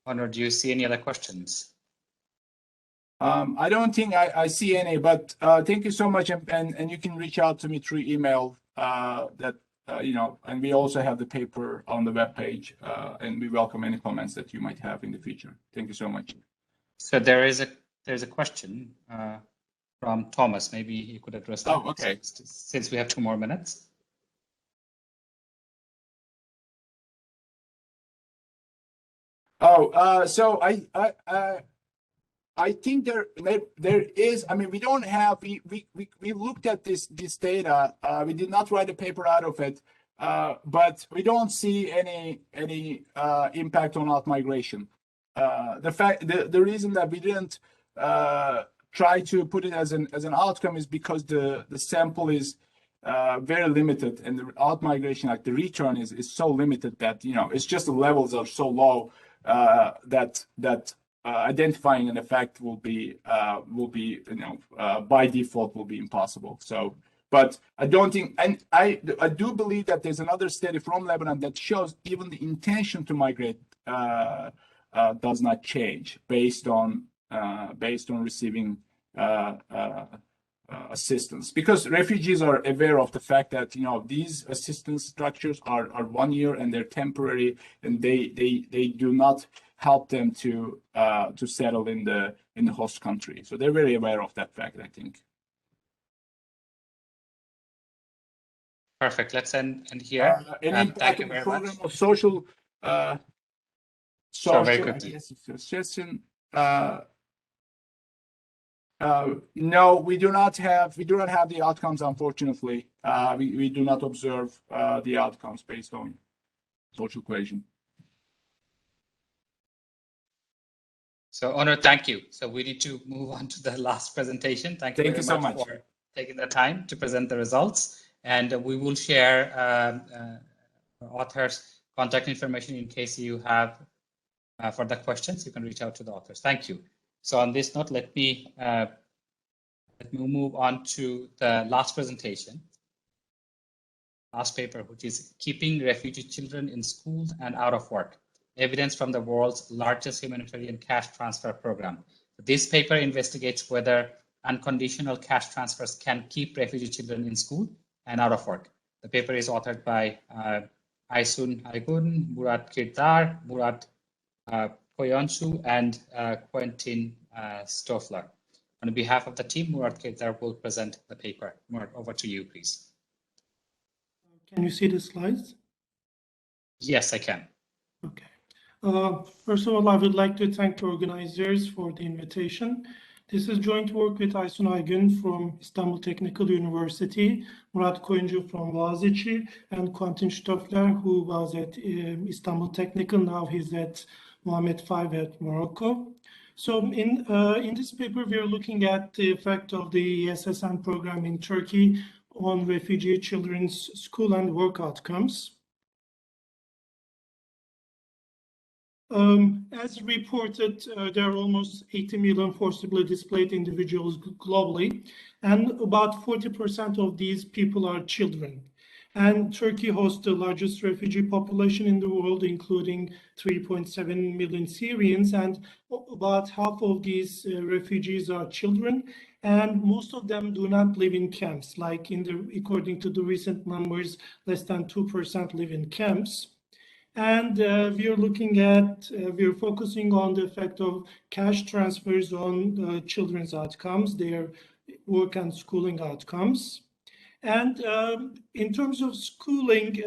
Onur, do you see any other questions? I don't think I see any, but thank you so much, and you can reach out to me through email. And we also have the paper on the webpage, and we welcome any comments that you might have in the future. Thank you so much. So there's a question from Thomas. Maybe you could address that. Oh, okay. Since we have 2 more minutes. So I think there is. I mean, we don't have. We looked at this data. We did not write a paper out of it, but we don't see any impact on out migration. The reason that we didn't try to put it as an outcome is because the sample is very limited, and the out migration, like the return, is so limited that it's just the levels are so low that identifying an effect will be by default will be impossible. So, but I don't think, and I do believe that there's another study from Lebanon that shows even the intention to migrate does not change based on receiving assistance, because refugees are aware of the fact that these assistance structures are 1 year and they're temporary, and they do not help them to settle in the host country. So they're very aware of that fact, I think. Perfect. Let's end here. Thank you very much. Of social very quickly. Suggestion. No, we do not have the outcomes, unfortunately. We do not observe the outcomes based on social cohesion. So Onur, thank you. So we need to move on to the last presentation. Thank you very much for taking the time to present the results. And we will share authors' contact information in case you have further questions. You can reach out to the authors. Thank you. So on this note, let me move on to the last presentation, last paper, which is Keeping Refugee Children in School and Out of Work, Evidence from the World's Largest Humanitarian Cash Transfer Program. This paper investigates whether unconditional cash transfers can keep refugee children in school and out of work. The paper is authored by Aysun Aygun, Murat Kirdar, Murat Koyonsu, and Quentin Stoffler. On behalf of the team, Murat Kirdar will present the paper. Murat, over to you, please. Can you see the slides? Yes, I can. Okay. First of all, I would like to thank the organizers for the invitation. This is joint work with Aysun Aygun from Istanbul Technical University, Murat Koyuncu from Boğaziçi, and Quentin Stoffler, who was at Istanbul Technical. Now he's at Mohammed V at Morocco. So in this paper, we are looking at the effect of the SSN program in Turkey on refugee children's school and work outcomes. As reported, there are almost 80 million forcibly displaced individuals globally, and about 40% of these people are children. And Turkey hosts the largest refugee population in the world, including 3.7 million Syrians, and about half of these refugees are children, and most of them do not live in camps. Like according to the recent numbers, less than 2% live in camps. And we are focusing on the effect of cash transfers on children's outcomes, their work and schooling outcomes. And in terms of schooling,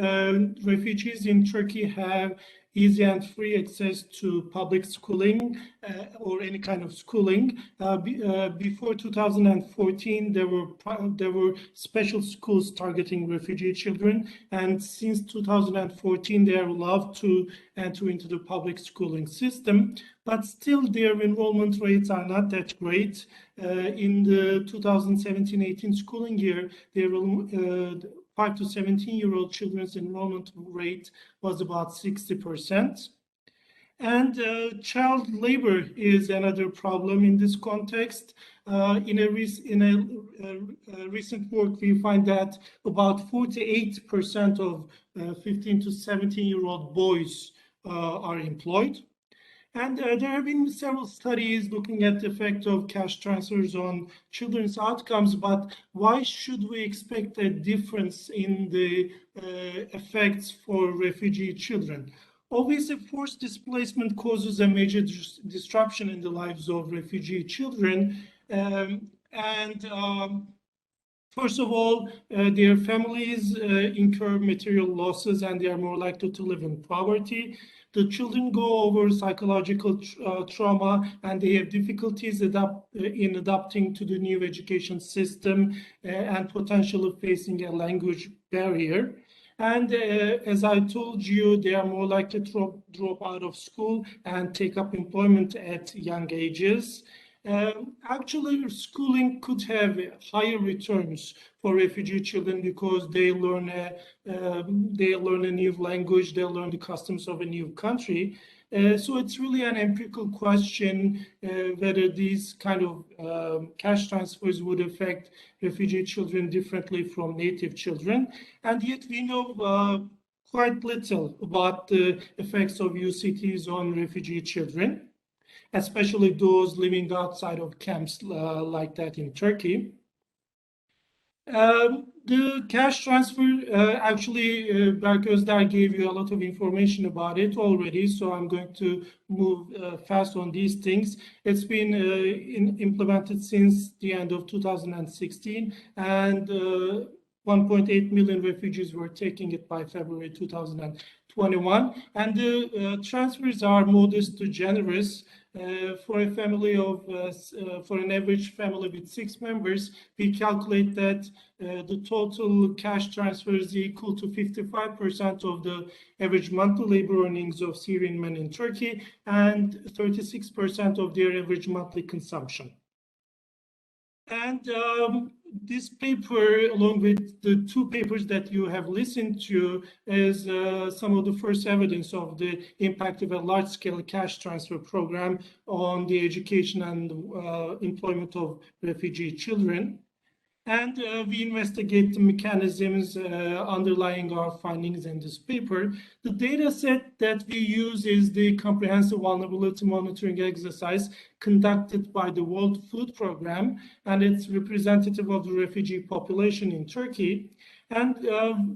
refugees in Turkey have easy and free access to public schooling or any kind of schooling. Before 2014, there were special schools targeting refugee children, and since 2014, they are allowed to enter into the public schooling system. But still, their enrollment rates are not that great. In the 2017-18 schooling year, their 5 to 17-year-old children's enrollment rate was about 60%. And child labor is another problem in this context. In a recent work, we find that about 48% of 15 to 17-year-old boys are employed. And there have been several studies looking at the effect of cash transfers on children's outcomes, but why should we expect a difference in the effects for refugee children? Obviously, forced displacement causes a major disruption in the lives of refugee children. First of all, their families incur material losses and they are more likely to live in poverty. The children go over psychological trauma and they have difficulties in adapting to the new education system and potentially facing a language barrier. And as I told you, they are more likely to drop out of school and take up employment at young ages. Actually, schooling could have higher returns for refugee children because they learn a new language, they learn the customs of a new country. So it's really an empirical question whether these kind of cash transfers would affect refugee children differently from native children. And yet we know quite little about the effects of UCTs on refugee children, especially those living outside of camps like that in Turkey. The cash transfer, actually, Berk Özdağ gave you a lot of information about it already, so I'm going to move fast on these things. It's been implemented since the end of 2016, and 1.8 million refugees were taking it by February 2021. And the transfers are modest to generous. For a family of, for an average family with 6 members, we calculate that the total cash transfer is equal to 55% of the average monthly labor earnings of Syrian men in Turkey and 36% of their average monthly consumption. And this paper, along with the 2 papers that you have listened to, is some of the first evidence of the impact of a large-scale cash transfer program on the education and employment of refugee children. And we investigate the mechanisms underlying our findings in this paper. The data set that we use is the comprehensive vulnerability monitoring exercise conducted by the World Food Programme, and it's representative of the refugee population in Turkey. And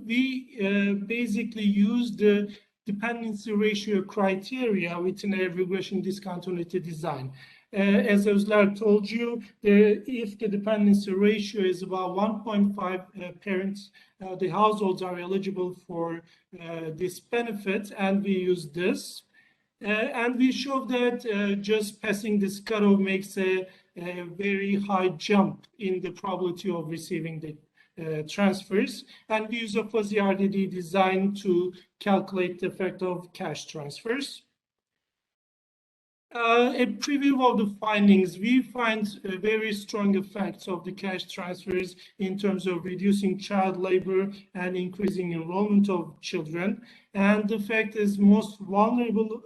we basically use the dependency ratio criteria within a regression discontinuity design. As Azad told you, if the dependency ratio is about 1.5 parents, the households are eligible for this benefit, and we use this. And we show that just passing this cutoff makes a very high jump in the probability of receiving the transfers. And we use a fuzzy RDD design to calculate the effect of cash transfers. A preview of the findings, we find very strong effects of the cash transfers in terms of reducing child labor and increasing enrollment of children. And the effect is most vulnerable,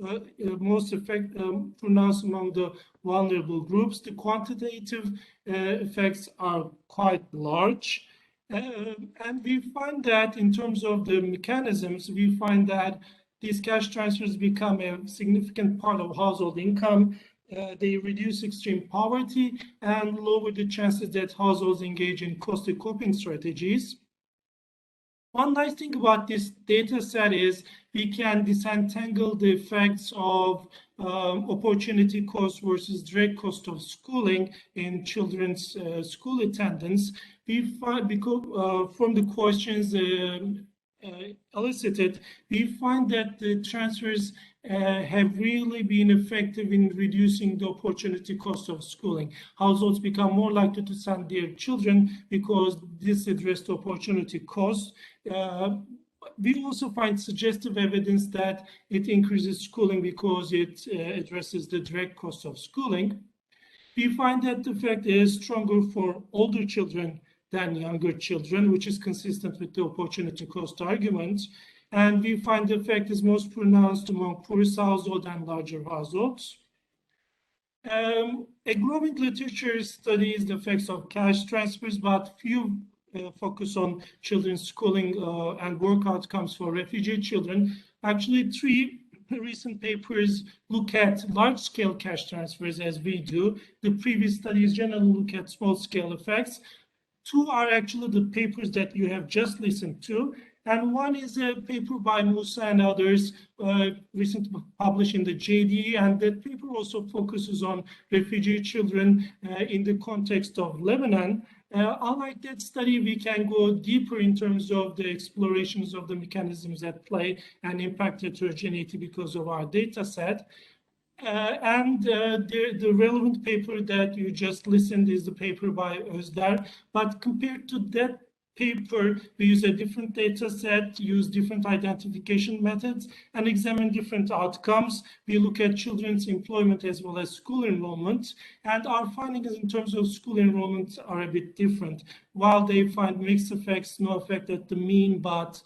pronounced among the vulnerable groups. The quantitative effects are quite large. And we find that in terms of the mechanisms, we find that these cash transfers become a significant part of household income. They reduce extreme poverty and lower the chances that households engage in costly coping strategies. One nice thing about this data set is we can disentangle the effects of opportunity cost versus direct cost of schooling in children's school attendance. We find, because from the questions elicited, we find that the transfers have really been effective in reducing the opportunity cost of schooling. Households become more likely to send their children because this addresses the opportunity cost. We also find suggestive evidence that it increases schooling because it addresses the direct cost of schooling. We find that the effect is stronger for older children than younger children, which is consistent with the opportunity cost argument. And we find the effect is most pronounced among poorest households and larger households. A growing literature studies the effects of cash transfers, but few focus on children's schooling and work outcomes for refugee children. Actually, 3 recent papers look at large-scale cash transfers as we do. The previous studies generally look at small-scale effects. 2 are actually the papers that you have just listened to. And one is a paper by Musa and others recently published in the JD. And that paper also focuses on refugee children in the context of Lebanon. Unlike that study, we can go deeper in terms of the explorations of the mechanisms at play and impact heterogeneity because of our data set. The relevant paper that you just listened is the paper by Azad. But compared to that paper, we use a different data set, use different identification methods, and examine different outcomes. We look at children's employment as well as school enrollment. And our findings in terms of school enrollment are a bit different. While they find mixed effects, no effect at the mean, but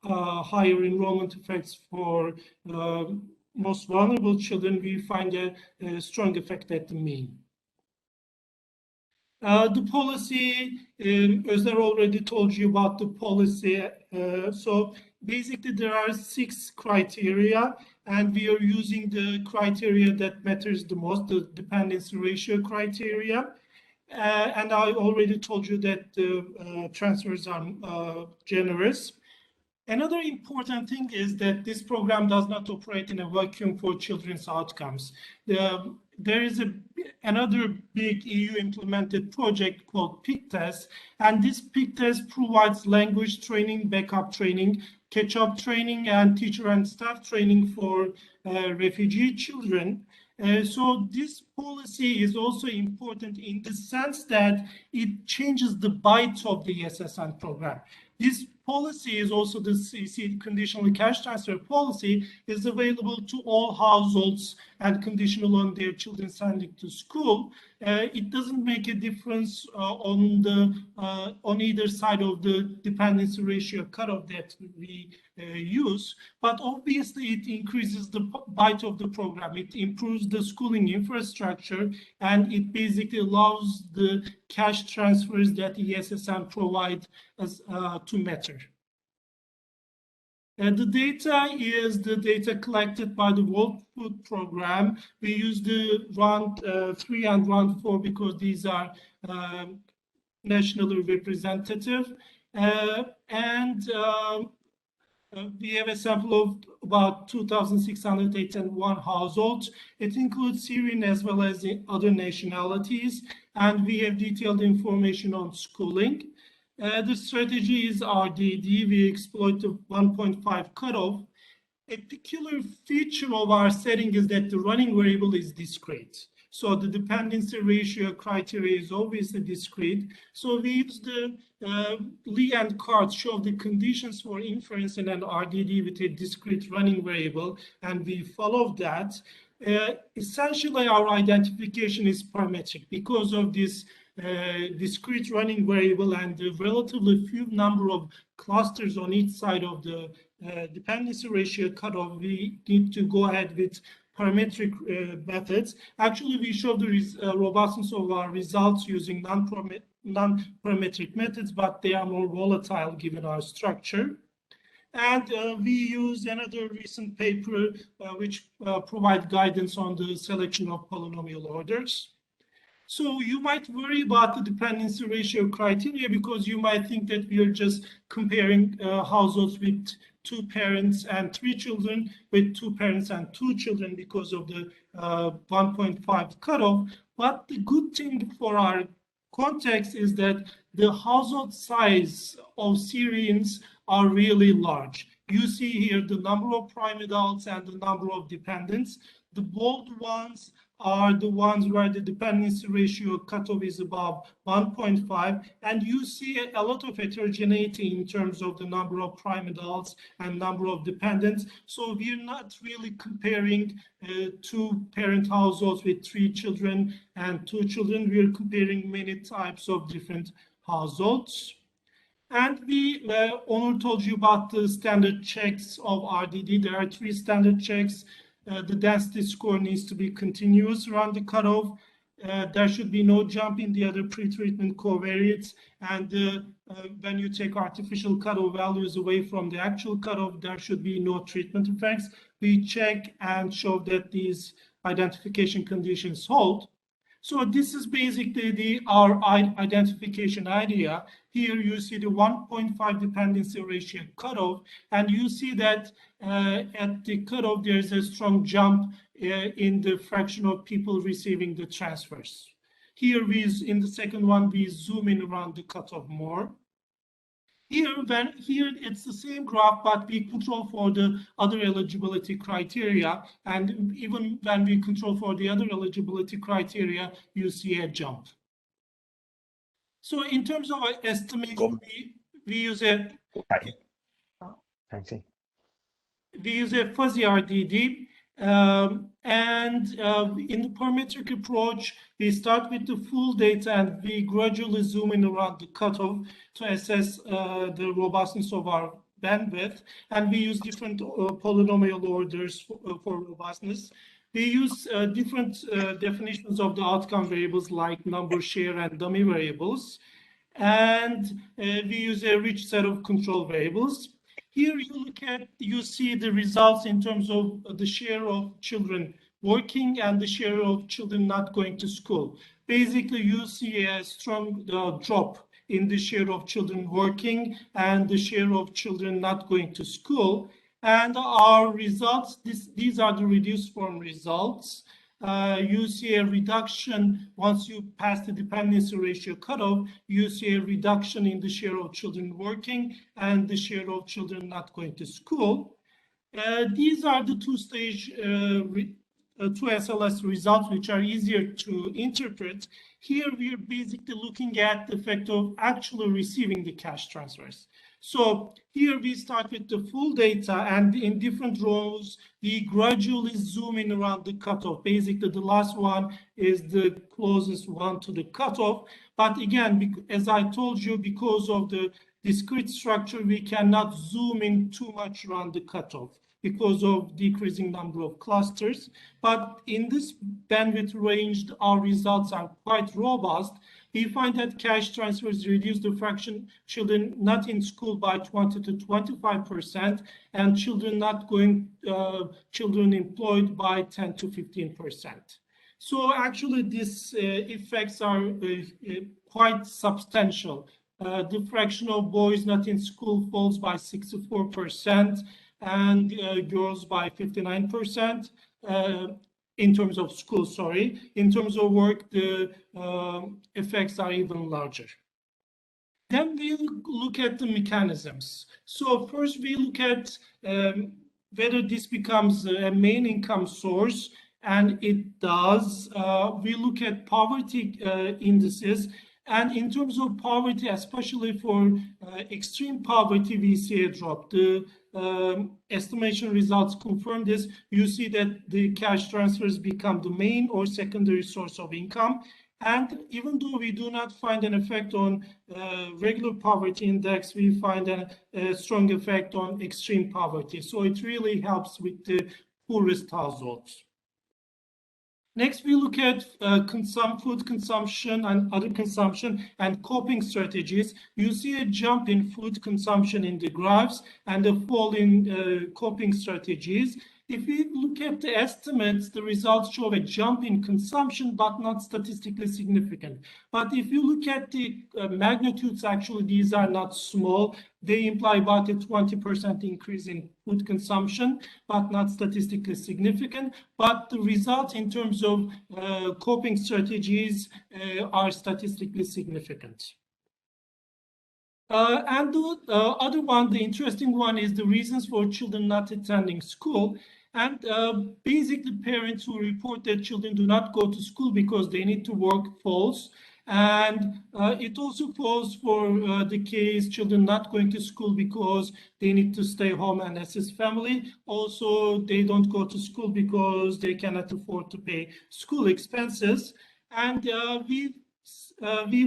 higher enrollment effects for most vulnerable children, we find a strong effect at the mean. The policy, Özlem already told you about the policy. So basically there are 6 criteria, and we are using the criteria that matters the most, the dependency ratio criteria. And I already told you that the transfers are generous. Another important thing is that this program does not operate in a vacuum for children's outcomes. There is another big EU implemented project called PICTES, and this PICTES provides language training, backup training, catch-up training, and teacher and staff training for refugee children. So this policy is also important in the sense that it changes the bite of the SSN program. This policy is also the CC conditional cash transfer policy is available to all households and conditional on their children sending to school. It doesn't make a difference on either side of the dependency ratio cutoff that we use, but obviously it increases the bite of the program. It improves the schooling infrastructure, and it basically allows the cash transfers that ESSM provide us to matter. The data is the data collected by the World Food Program. We use the round 3 and round 4 because these are nationally representative. We have a sample of about 2,681 households. It includes Syrian as well as other nationalities, and we have detailed information on schooling. The strategy is RDD. We exploit the 1.5 cutoff. A peculiar feature of our setting is that the running variable is discrete. So the dependency ratio criteria is obviously discrete. So we use the Lee and Card show the conditions for inference in an RDD with a discrete running variable, and we follow that. Essentially, our identification is parametric because of this discrete running variable and the relatively few number of clusters on each side of the dependency ratio cutoff. We need to go ahead with parametric methods. Actually, we show the robustness of our results using non-parametric methods, but they are more volatile given our structure. And we use another recent paper which provide guidance on the selection of polynomial orders. So you might worry about the dependency ratio criteria because you might think that we are just comparing households with 2 parents and 3 children with 2 parents and 2 children because of the 1.5 cutoff. But the good thing for our context is that the household size of Syrians are really large. You see here the number of prime adults and the number of dependents. The bold ones are the ones where the dependency ratio cutoff is above 1.5, and you see a lot of heterogeneity in terms of the number of prime adults and number of dependents. So we're not really comparing 2 parent households with 3 children and 2 children. We're comparing many types of different households. And we, Onur told you about the standard checks of RDD. There are 3 standard checks. The density score needs to be continuous around the cutoff. There should be no jump in the other pretreatment covariates. And when you take artificial cutoff values away from the actual cutoff, there should be no treatment effects. We check and show that these identification conditions hold. So this is basically our identification idea. Here you see the 1.5 dependency ratio cutoff, and you see that at the cutoff there is a strong jump in the fraction of people receiving the transfers. Here in the second one we zoom in around the cutoff more. Here it's the same graph, but we control for the other eligibility criteria, and even when we control for the other eligibility criteria, you see a jump. So in terms of estimation, we use a fuzzy RDD. And in the parametric approach, we start with the full data and we gradually zoom in around the cutoff to assess the robustness of our bandwidth. And we use different polynomial orders for robustness. We use different definitions of the outcome variables like number, share, and dummy variables. And we use a rich set of control variables. Here you see the results in terms of the share of children working and the share of children not going to school. Basically, you see a strong drop in the share of children working and the share of children not going to school. And our results, these are the reduced form results. You see a reduction once you pass the dependency ratio cutoff. You see a reduction in the share of children working and the share of children not going to school. These are the 2-stage two SLS results, which are easier to interpret. Here, we're basically looking at the effect of actually receiving the cash transfers. So here we start with the full data, and in different rows, we gradually zoom in around the cutoff. Basically, the last one is the closest one to the cutoff. But again, as I told you, because of the discrete structure, we cannot zoom in too much around the cutoff because of decreasing number of clusters. But in this bandwidth range, our results are quite robust. We find that cash transfers reduce the fraction children not in school by 20 to 25%, and children not going, children employed by 10 to 15%. So actually, these effects are quite substantial. The fraction of boys not in school falls by 64%, and girls by 59%. In terms of school, sorry. In terms of work, the effects are even larger. Then we look at the mechanisms. So first we look at whether this becomes a main income source, and it does. We look at poverty indices, and in terms of poverty, especially for extreme poverty, we see a drop. The estimation results confirm this. You see that the cash transfers become the main or secondary source of income. And even though we do not find an effect on regular poverty index, we find a strong effect on extreme poverty. So it really helps with the poorest households. Next, we look at food consumption and other consumption and coping strategies. You see a jump in food consumption in the graphs and a fall in coping strategies. If we look at the estimates, the results show a jump in consumption, but not statistically significant. But if you look at the magnitudes, actually, these are not small. They imply about a 20% increase in food consumption, but not statistically significant. But the results in terms of coping strategies are statistically significant. And the other one, the interesting one, is the reasons for children not attending school. And basically, parents who report that children do not go to school because they need to work false. And it also falls for the case children not going to school because they need to stay home and assist family. Also, they don't go to school because they cannot afford to pay school expenses. And we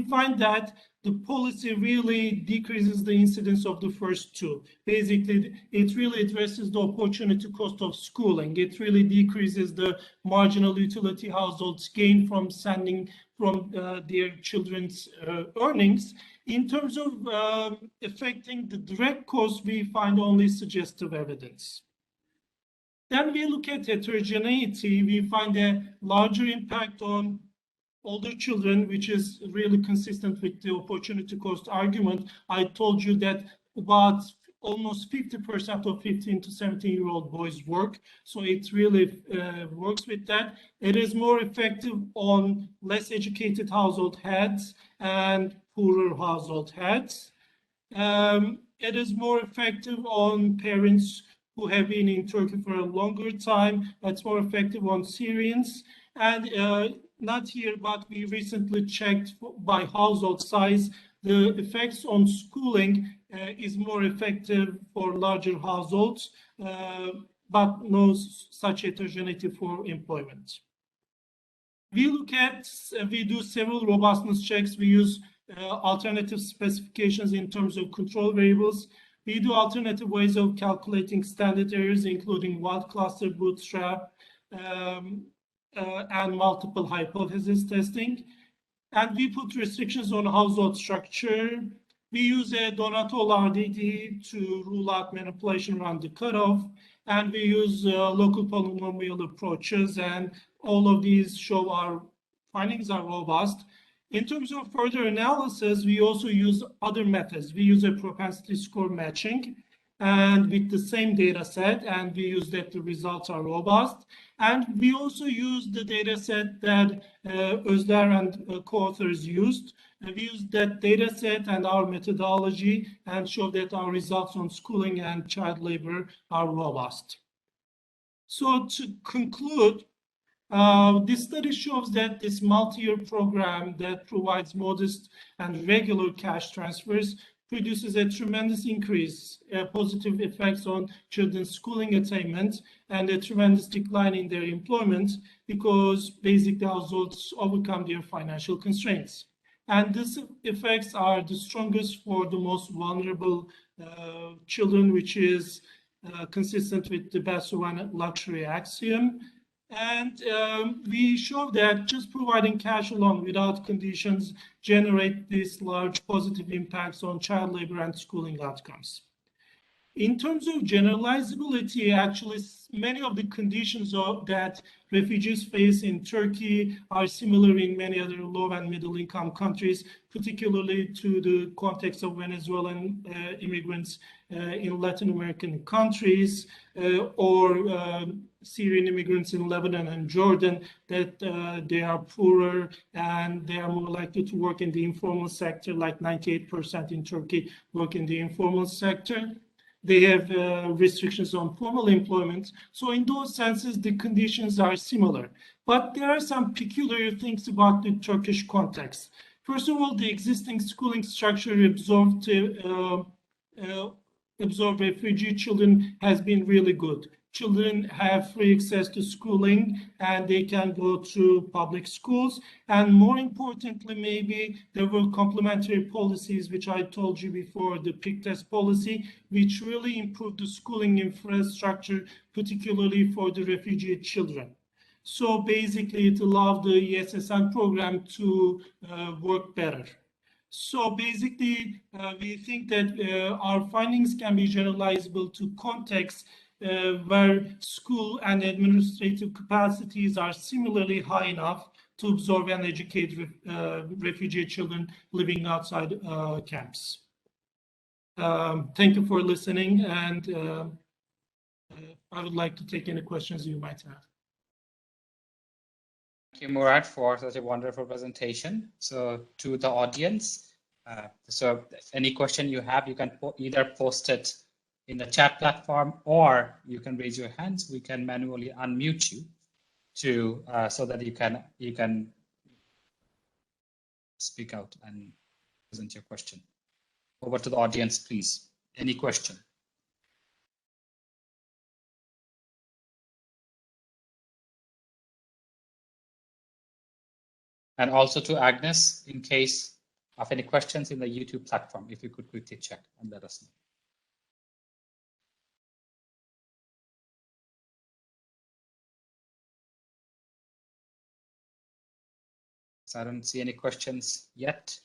find that the policy really decreases the incidence of the first two. Basically, it really addresses the opportunity cost of schooling. It really decreases the marginal utility households gain from sending from their children's earnings. In terms of affecting the direct cost, we find only suggestive evidence. Then we look at heterogeneity. We find a larger impact on older children, which is really consistent with the opportunity cost argument. I told you that about almost 50% of 15 to 17-year-old boys work. So it really works with that. It is more effective on less educated household heads and poorer household heads. It is more effective on parents who have been in Turkey for a longer time. It's more effective on Syrians. And not here, but we recently checked by household size. The effects on schooling is more effective for larger households, but no such heterogeneity for employment. We do several robustness checks. We use alternative specifications in terms of control variables. We do alternative ways of calculating standard errors, including wild cluster, bootstrap, and multiple hypothesis testing. And we put restrictions on household structure. We use a Donato RDD to rule out manipulation around the cutoff. And we use local polynomial approaches. And all of these show our findings are robust. In terms of further analysis, we also use other methods. We use a propensity score matching and with the same data set, and we use that the results are robust. And we also use the data set that Özdar and co-authors used. We used that data set and our methodology and show that our results on schooling and child labor are robust. So to conclude, This study shows that this multi-year program that provides modest and regular cash transfers produces a tremendous increase, positive effects on children's schooling attainment, and a tremendous decline in their employment because basically households overcome their financial constraints. And these effects are the strongest for the most vulnerable children, which is consistent with the best one luxury axiom. And we show that just providing cash alone without conditions generate these large positive impacts on child labor and schooling outcomes. In terms of generalizability, actually, many of the conditions that refugees face in Turkey are similar in many other low and middle income countries, particularly to the context of Venezuelan immigrants in Latin American countries or Syrian immigrants in Lebanon and Jordan, that they are poorer and they are more likely to work in the informal sector, like 98% in Turkey work in the informal sector. They have restrictions on formal employment. So in those senses, the conditions are similar. But there are some peculiar things about the Turkish context. First of all, the existing schooling structure absorbed refugee children has been really good. Children have free access to schooling and they can go to public schools. And more importantly, maybe there were complementary policies, which I told you before, the PIC test policy, which really improved the schooling infrastructure, particularly for the refugee children. So basically, it allowed the ESSI program to work better. So basically, we think that our findings can be generalizable to contexts where school and administrative capacities are similarly high enough to absorb and educate refugee children living outside camps. Thank you for listening, and I would like to take any questions you might have. Thank you, Murad, for such a wonderful presentation. So to the audience, so if any question you have, you can either post it in the chat platform, or you can raise your hands. We can manually unmute you to so that you can speak out and present your question. Over to the audience, please. Any question? And also to Agnes, in case of any questions in the YouTube platform, if you could quickly check and let us know. So I don't see any questions yet.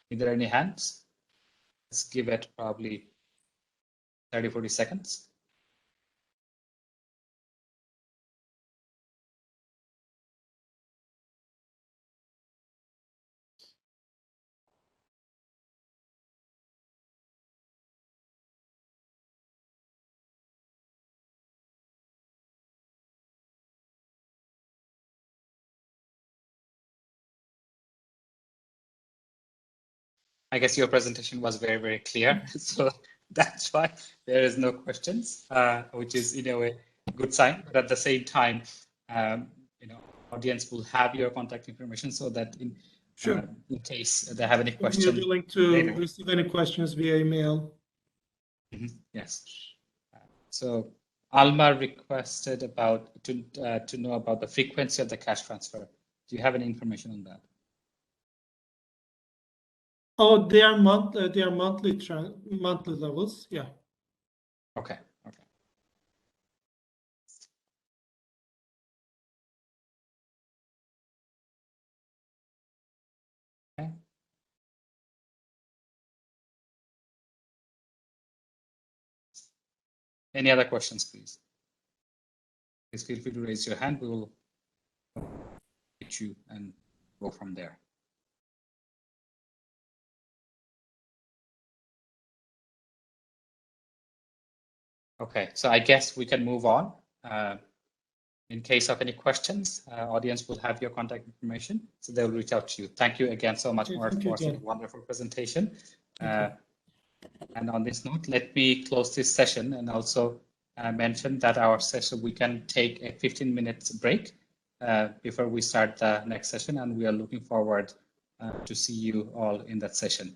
Is there any hands? Let's give it probably 30, 40 seconds. I guess your presentation was very, very clear. So that's why there is no questions, which is in a way a good sign. But at the same time, audience will have your contact information so that in case they have any questions. We're willing to receive any questions via email. Yes. So Alma requested to know about the frequency of the cash transfer. Do you have any information on that? Oh, they are monthly levels. Yeah. Okay. Any other questions, please? Please feel free to raise your hand. We will get you and go from there. Okay, so I guess we can move on. In case of any questions, audience will have your contact information, so they'll reach out to you. Thank you again so much, Mark, for such a wonderful presentation. And on this note, let me close this session and also mention that our session, we can take a 15 minutes break before we start the next session, and we are looking forward to see you all in that session.